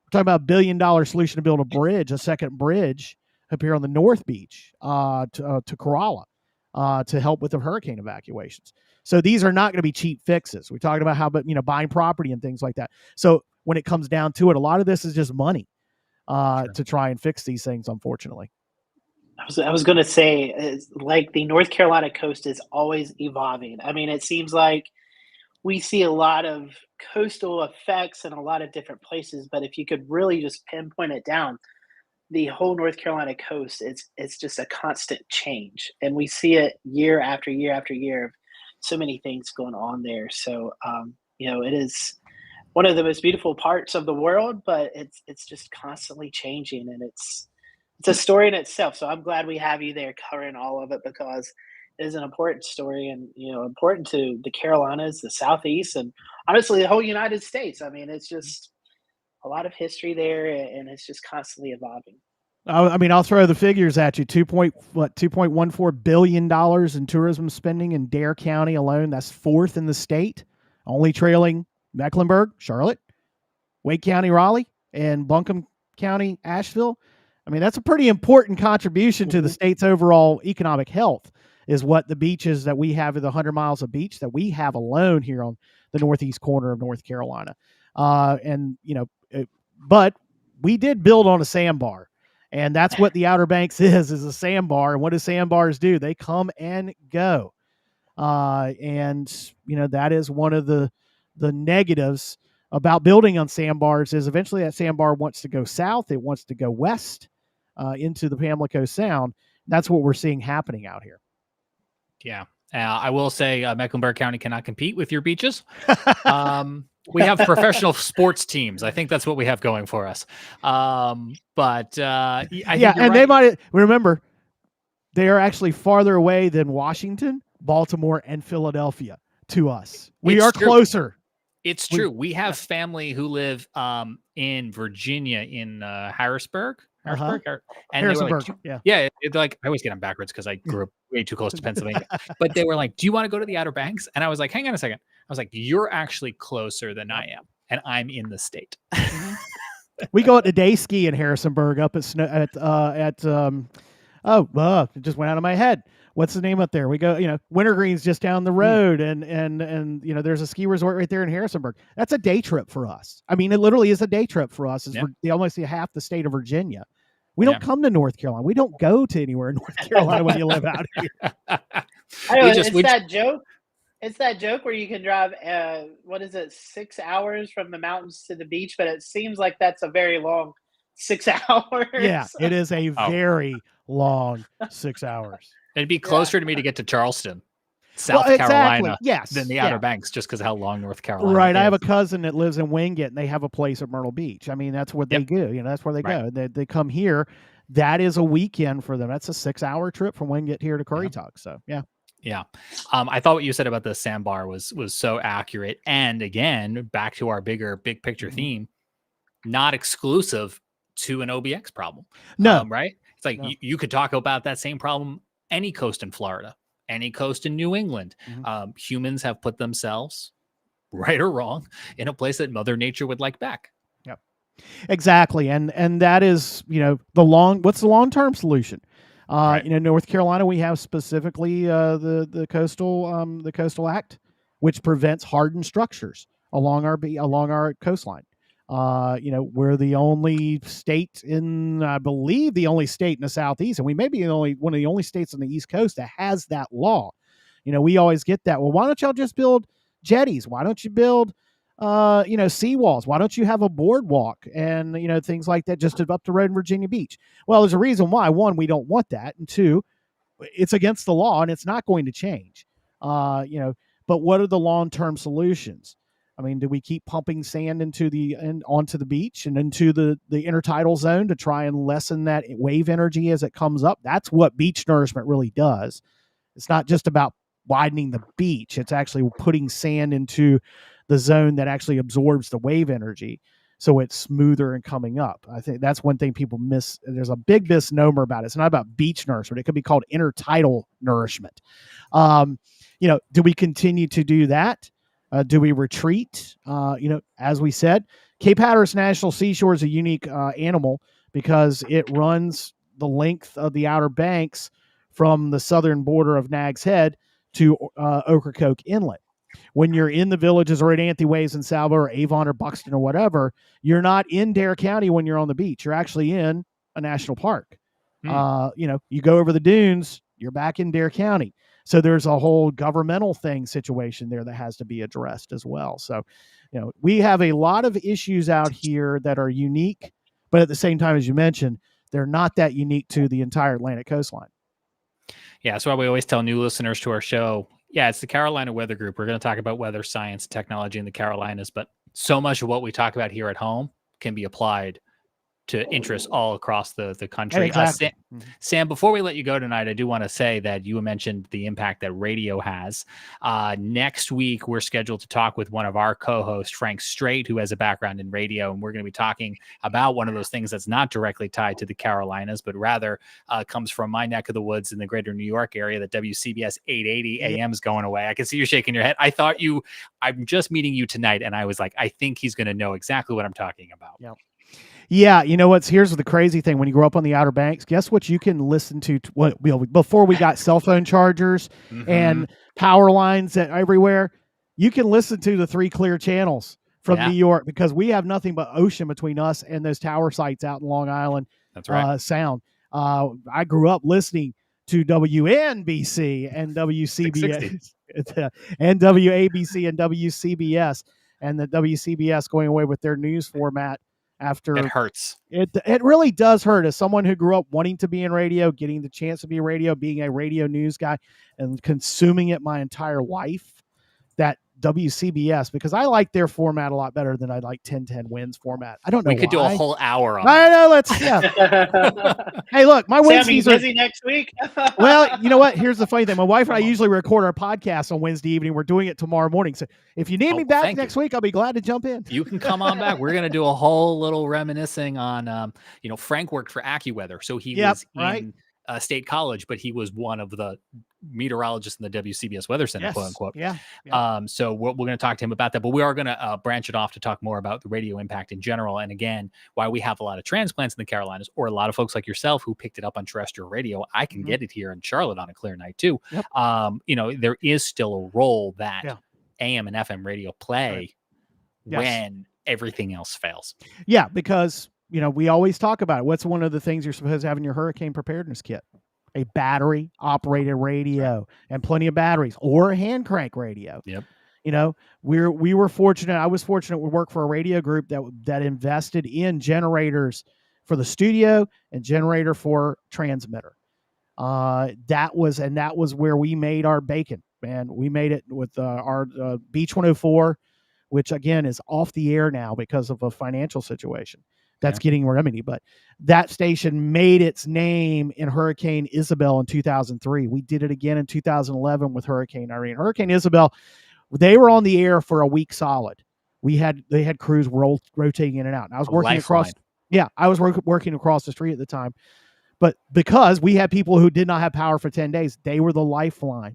We're talking about $1 billion solution to build a bridge, a second bridge up here on the North Beach to Corolla. To help with the hurricane evacuations. So these are not going to be cheap fixes. We talked about how, buying property and things like that. So when it comes down to it, a lot of this is just money to try and fix these things, unfortunately. I was going to say, it's like the North Carolina coast is always evolving. I mean, it seems like we see a lot of coastal effects in a lot of different places, but if you could really just pinpoint it down, the whole North Carolina coast, it's just a constant change. And we see it year after year after year of so many things going on there. So, it is one of the most beautiful parts of the world, but it's just constantly changing, and it's a story in itself. So I'm glad we have you there covering all of it, because it is an important story and, important to the Carolinas, the Southeast, and honestly, the whole United States. I mean, it's just a lot of history there, and it's just constantly evolving. I mean, I'll throw the figures at you. $2.14 billion in tourism spending in Dare County alone. That's fourth in the state, only trailing Mecklenburg, Charlotte, Wake County, Raleigh, and Buncombe County, Asheville. I I mean, that's a pretty important contribution to the state's overall economic health, is what the beaches that we have, the 100 miles of beach that we have alone here on the northeast corner of North Carolina. But we did build on a sandbar, and that's what the Outer Banks is a sandbar. And what do sandbars do? They come and go. That is one of the negatives about building on sandbars, is eventually that sandbar wants to go south. It wants to go west into the Pamlico Sound. That's what we're seeing happening out here. Yeah. I will say Mecklenburg County cannot compete with your beaches. We have professional sports teams. I think that's what we have going for us. I think and right. they might remember they are actually farther away than Washington, Baltimore, and Philadelphia to us. We are closer. It's true. We have family who live in Virginia, in Harrisburg. Harrisonburg. It's like, I always get them backwards because I grew up way too close to Pennsylvania. But they were like, "Do you want to go to the Outer Banks?" And I was like, "Hang on a second." I was like, "You're actually closer than I am, and I'm in the state." We go out to day ski in Harrisonburg up at it just went out of my head. What's the name up there? We go, Wintergreen's just down the road, and there's a ski resort right there in Harrisonburg. That's a day trip for us. I mean, it literally is a day trip for us. They almost see half the state of Virginia. We don't come to North Carolina. We don't go to anywhere in North Carolina when you live out here. That joke. It's that joke where you can drive, 6 hours from the mountains to the beach, but it seems like that's a very long 6 hours. Yeah, it is a very long 6 hours. It'd be closer to me to get to Charleston, South Carolina, than the Outer Banks, just because of how long North Carolina is. I have a cousin that lives in Wingate, and they have a place at Myrtle Beach. I mean, that's what they do. That's where they go. They come here. That is a weekend for them. That's a 6 hour trip from Wingate here to Currituck. So, yeah. Yeah. I thought what you said about the sandbar was so accurate. And again, back to our big picture theme, not exclusive to an OBX problem. No. Right? It's like you could talk about that same problem any coast in Florida, any coast in New England. Humans have put themselves, right or wrong, in a place that Mother Nature would like back. Yep. Exactly. And that is, what's the long-term solution? North Carolina, we have specifically the Coastal Act, which prevents hardened structures along our coastline. We're the only state I believe the only state in the Southeast, and we may be one of the only states on the East Coast that has that law. We always get that. Well, why don't y'all just build jetties? Why don't you build, seawalls? Why don't you have a boardwalk and, things like that just up the road in Virginia Beach? Well, there's a reason why. One, we don't want that. And two, it's against the law and it's not going to change. But what are the long-term solutions? I mean, do we keep pumping sand onto the beach and into the intertidal zone to try and lessen that wave energy as it comes up? That's what beach nourishment really does. It's not just about widening the beach. It's actually putting sand into the zone that actually absorbs the wave energy, so it's smoother and coming up. I think that's one thing people miss. There's a big misnomer about it. It's not about beach nourishment. It could be called intertidal nourishment. Do we continue to do that? Do we retreat? As we said, Cape Hatteras National Seashore is a unique animal because it runs the length of the Outer Banks from the southern border of Nag's Head to Ocracoke Inlet. When you're in the villages or at Anthyways and Salvo or Avon or Buxton or whatever, you're not in Dare County when you're on the beach. You're actually in a national park. You go over the dunes, you're back in Dare County. So there's a whole governmental situation there that has to be addressed as well. So, we have a lot of issues out here that are unique, but at the same time, as you mentioned, they're not that unique to the entire Atlantic coastline. Yeah, that's why we always tell new listeners to our show, it's the Carolina Weather Group. We're going to talk about weather science, technology in the Carolinas, but so much of what we talk about here at home can be applied to interests all across the country. Exactly. Sam, before we let you go tonight, I do want to say that you mentioned the impact that radio has. Next week, we're scheduled to talk with one of our co-hosts, Frank Strait, who has a background in radio, and we're going to be talking about one of those things that's not directly tied to the Carolinas, but rather comes from my neck of the woods in the greater New York area, that WCBS 880 AM is going away. I can see you shaking your head. I'm just meeting you tonight, and I was like, I think he's going to know exactly what I'm talking about. Yep. Yeah, you know here's the crazy thing. When you grow up on the Outer Banks, guess what you can listen to before we got cell phone chargers and power lines everywhere, you can listen to the 3 clear channels from New York because we have nothing but ocean between us and those tower sites out in Long Island. That's right. Sound. I grew up listening to WNBC and WCBS and WABC and WCBS, and the WCBS going away with their news format. After it hurts. It really does hurt. As someone who grew up wanting to be in radio, getting the chance to be in radio, being a radio news guy, and consuming it my entire life, that WCBS, because I like their format a lot better than I like 10-10 wins format. I don't know. We could do a whole hour on I know. Let's Hey, look, my Wednesdays are busy next week. Well, you know what? Here's the funny thing. My wife and I usually record our podcast on Wednesday evening. We're doing it tomorrow morning. So if you need me back next week, I'll be glad to jump in. You can come on back. We're going to do a whole little reminiscing on, Frank worked for AccuWeather. So he was in State College, but he was one of the meteorologists in the WCBS Weather Center, quote unquote. So we're going to talk to him about that, but we are going to branch it off to talk more about the radio impact in general. And again, why we have a lot of transplants in the Carolinas, or a lot of folks like yourself who picked it up on terrestrial radio. I can get it here in Charlotte on a clear night too. There is still a role that AM and FM radio play when everything else fails. Yeah, because we always talk about it. What's one of the things you're supposed to have in your hurricane preparedness kit? A battery operated radio and plenty of batteries, or a hand crank radio. Yep. We were fortunate. I was fortunate to work for a radio group that invested in generators for the studio and generator for transmitter. That was where we made our bacon, man. We made it with our Beach 104, which again is off the air now because of a financial situation that's getting remedy. But that station made its name in Hurricane Isabel in 2003. We did it again in 2011 with Hurricane Irene. Hurricane Isabel, they were on the air for a week solid. They had crews rotating in and out. And I was working across. Yeah, I was working across the street at the time. But because we had people who did not have power for 10 days, they were the lifeline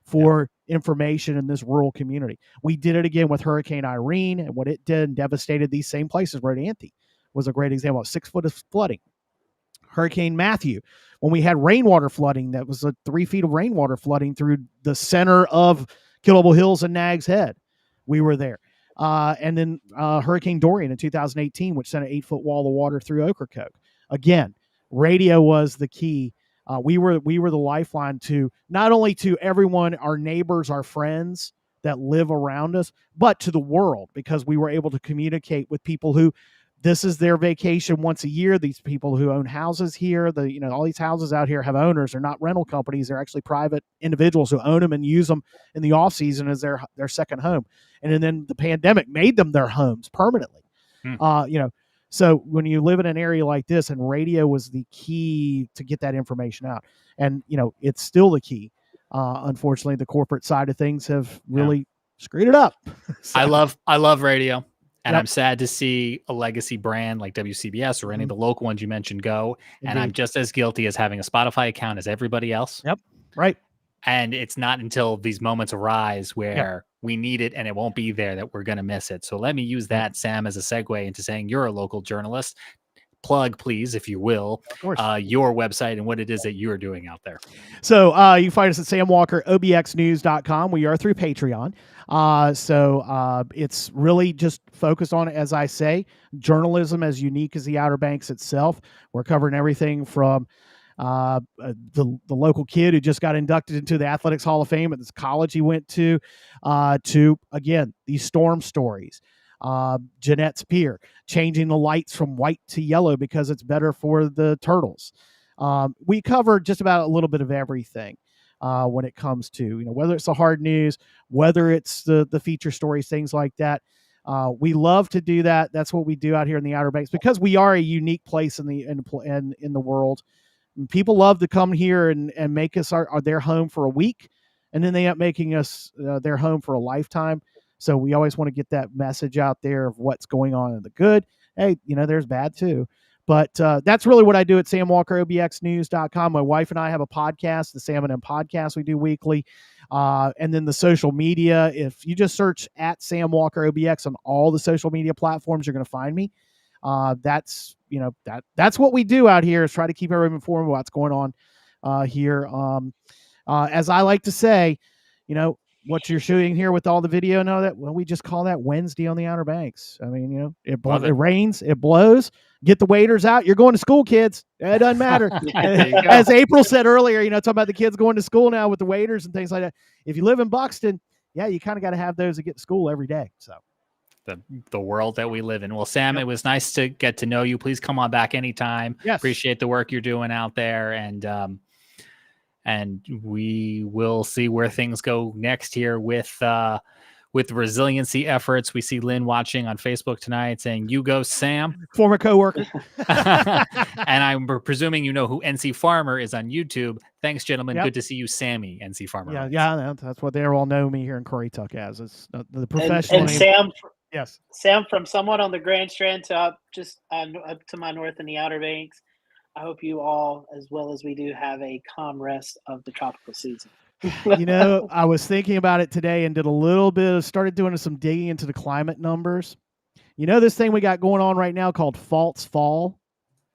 for information in this rural community. We did it again with Hurricane Irene, and what it did and devastated these same places. Rodanthe was a great example of 6 foot of flooding. Hurricane Matthew, when we had rainwater flooding, that was 3 feet of rainwater flooding through the center of Killable Hills and Nags Head. We were there. And then Hurricane Dorian in 2018, which sent an 8-foot wall of water through Ocracoke. Again, radio was the key. We were the lifeline to not only to everyone, our neighbors, our friends that live around us, but to the world, because we were able to communicate with people who this is their vacation once a year. These people who own houses here, all these houses out here have owners. They're not rental companies. They're actually private individuals who own them and use them in the off season as their second home. And then the pandemic made them their homes permanently. So when you live in an area like this, and radio was the key to get that information out, and it's still the key. Unfortunately, the corporate side of things have really screwed it up. So, I love radio. And I'm sad to see a legacy brand like WCBS or any of the local ones you mentioned go. Indeed. And I'm just as guilty as having a Spotify account as everybody else. Yep. Right. And it's not until these moments arise where we need it and it won't be there that we're going to miss it. So let me use that, Sam, as a segue into saying you're a local journalist. Plug, please, if you will, your website and what it is that you're doing out there. So you can find us at samwalkerobxnews.com. We are through Patreon. So it's really just focused on, as I say, journalism as unique as the Outer Banks itself. We're covering everything from the local kid who just got inducted into the Athletics Hall of Fame at this college he went to, again, these storm stories. Jeanette's Pier, changing the lights from white to yellow because it's better for the turtles. We cover just about a little bit of everything when it comes to, whether it's the hard news, whether it's the feature stories, things like that. We love to do that. That's what we do out here in the Outer Banks because we are a unique place in the world. And people love to come here and make us their home for a week, and then they end up making us their home for a lifetime. So we always want to get that message out there of what's going on in the good. Hey, there's bad too. But that's really what I do at samwalkerobxnews.com. My wife and I have a podcast, the Sam and M podcast we do weekly. And then the social media, if you just search at Sam Walker OBX on all the social media platforms, you're going to find me. That's that's what we do out here, is try to keep everyone informed about what's going on here. As I like to say, what you're shooting here with all the video and all that, well, we just call that Wednesday on the Outer Banks. I mean, it rains, it blows. Get the waders out. You're going to school, kids. It doesn't matter. As April said earlier, talking about the kids going to school now with the waders and things like that. If you live in Buxton, yeah, you kind of got to have those to get to school every day. So the world that we live in. Well, Sam, It was nice to get to know you. Please come on back anytime. Yes. Appreciate the work you're doing out there, and we will see where things go next here with resiliency efforts. We see Lynn watching on Facebook tonight saying, "You go, Sam." Former coworker. And I'm presuming you know who NC Farmer is on YouTube. Thanks, gentlemen. Yep. Good to see you, Sammy, NC Farmer. Yeah, that's what they all know me here in Currituck as. It's the professional and name. Sam. Yes. Sam, from someone on the Grand Strand to up to my north in the Outer Banks, I hope you all, as well as we do, have a calm rest of the tropical season. I was thinking about it today and started doing some digging into the climate numbers. This thing we got going on right now called false fall.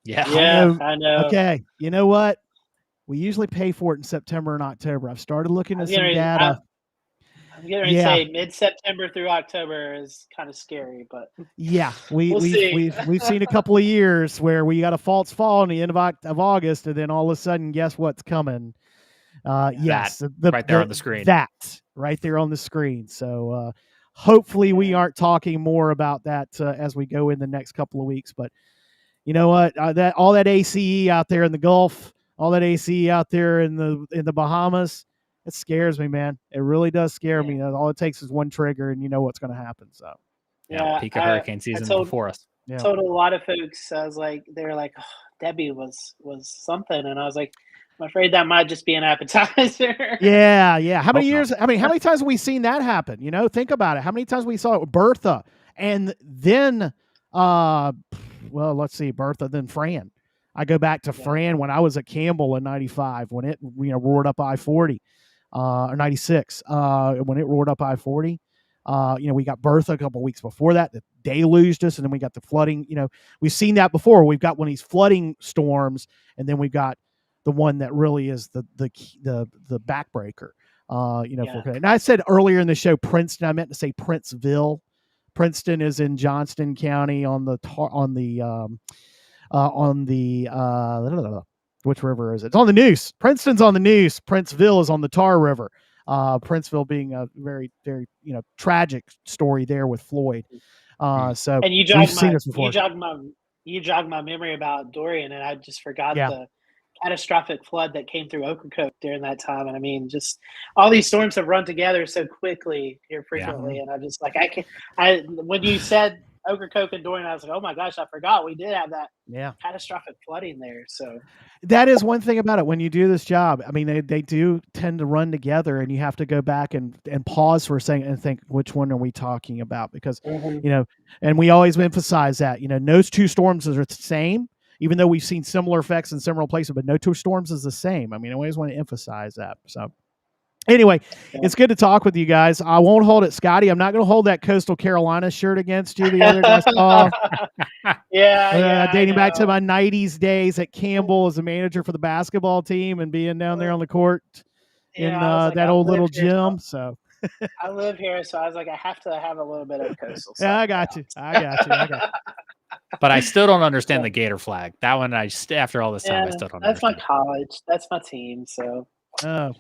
Yeah. I know. Okay. You know what? We usually pay for it in September and October. I've started looking at some data. I'm getting ready to say mid-September through October is kind of scary, but yeah, we've seen a couple of years where we got a false fall in the end of August, and then all of a sudden, guess what's coming? Yes, right there on the screen. That right there on the screen. So hopefully we aren't talking more about that as we go in the next couple of weeks. But you know what? All that ACE out there in the Gulf, all that ACE out there in the Bahamas. It scares me, man. It really does scare me. All it takes is one trigger, and you know what's going to happen. So, peak of hurricane season before us. I told a lot of folks, I was like, they were like, oh, Debbie was something, and I was like, I'm afraid that might just be an appetizer. Yeah. How many years? I mean, how many times have we seen that happen? Think about it. How many times we saw it with Bertha, and then, let's see, Bertha, then Fran. I go back to Fran when I was at Campbell in '95 when it roared up I-40. Or 96, when it roared up I-40. We got Bertha a couple of weeks before that deluged us, and then we got the flooding. We've seen that before. We've got one of these flooding storms, and then we've got the one that really is the backbreaker. And I said earlier in the show Princeton. I meant to say Princeville. Princeton is in Johnston County on the which river is it? It's on the Neuse. Princeton's on the Neuse. Princeville is on the Tar River. Princeville being a very, very, tragic story there with Floyd. So and you jogged my memory about Dorian, and I just forgot the catastrophic flood that came through Ocracoke during that time. And I mean, just all these storms have run together so quickly here frequently. And I just when you said Ocracoke and Dorian, I was like, oh my gosh, I forgot we did have that catastrophic flooding there. So that is one thing about it. When you do this job, I mean, they do tend to run together, and you have to go back and pause for a second and think, which one are we talking about? Because, and we always emphasize that, no two storms are the same, even though we've seen similar effects in similar places, but no two storms is the same. I mean, I always want to emphasize that. So anyway, it's good to talk with you guys. I won't hold it, Scotty. I'm not going to hold that Coastal Carolina shirt against you the other day. Dating back to my 90s days at Campbell as a manager for the basketball team and being down there on the court in that old little gym. So I live here, so I was like, I have to have a little bit of Coastal. Yeah, I got you. But I still don't understand the Gator flag. That one, after all this time, I still don't understand. That's my college. That's my team. So. Oh,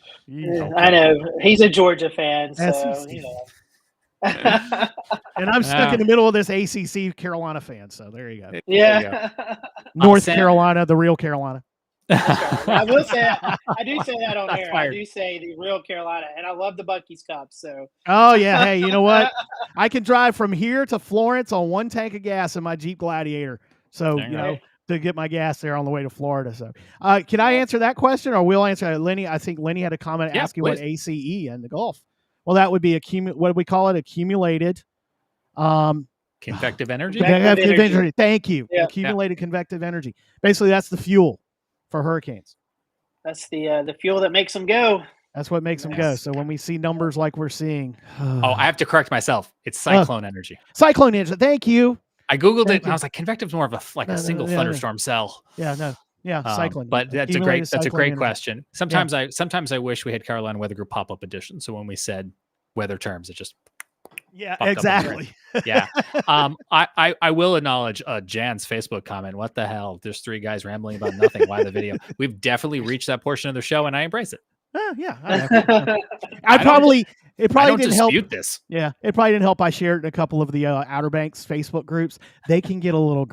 I know he's a Georgia fan, so and I'm stuck in the middle of this ACC Carolina fan. So there you go. Yeah, North Carolina, the real Carolina. I will say I do say that on air. I do say the real Carolina, and I love the Buc-ee's Cup. So. Oh yeah, hey, you know what? I can drive from here to Florence on one tank of gas in my Jeep Gladiator. So to get my gas there on the way to Florida. So can I answer that question, or we'll answer Lenny? I think Lenny had a comment asking what ACE and the Gulf. Well, that would be what do we call it? Accumulated convective energy. Convective energy. Thank you. Yeah. Accumulated convective energy. Basically, that's the fuel for hurricanes. That's the fuel that makes them go. That's what makes them go. So when we see numbers like we're seeing, I have to correct myself. It's cyclone energy. Cyclone energy. Thank you. I Googled it Thank and I you. was like, convective's more of a No, single no. thunderstorm cell. Yeah, cycling. But that's a Accumulated great cycling energy. question. Sometimes I wish we had Carolina Weather Group pop-up edition. So when we said weather terms, it just Yeah, popped up in exactly. yeah. I will acknowledge Jan's Facebook comment. What the hell? There's three guys rambling about nothing. Why the video? We've definitely reached that portion of the show, and I embrace it. Yeah, it I probably don't didn't help. dispute this. Yeah, it probably didn't help. I shared it in a couple of the Outer Banks Facebook groups. They can get a little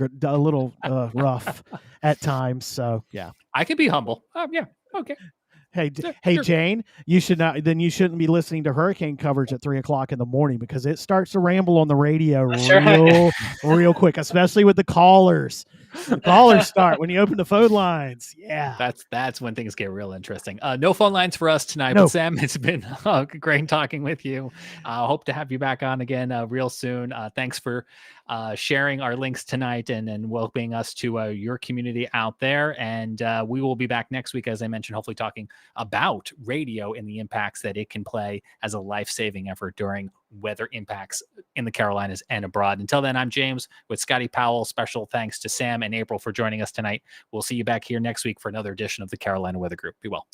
rough at times. So yeah, I can be humble. Yeah, okay. Hey, Sure, hey, sure. Jane, you shouldn't be listening to hurricane coverage at 3:00 in the morning because it starts to ramble on the radio real quick, especially with the callers. The callers start when you open the phone lines. Yeah, That's when things get real interesting. No phone lines for us tonight, No. but Sam, it's been great talking with you. Hope to have you back on again real soon. Thanks for sharing our links tonight and welcoming us to your community out there. And we will be back next week, as I mentioned, hopefully talking about radio and the impacts that it can play as a life-saving effort during weather impacts in the Carolinas and abroad. Until then, I'm James with Scotty Powell. Special thanks to Sam and April for joining us tonight. We'll see you back here next week for another edition of the Carolina Weather Group. Be well.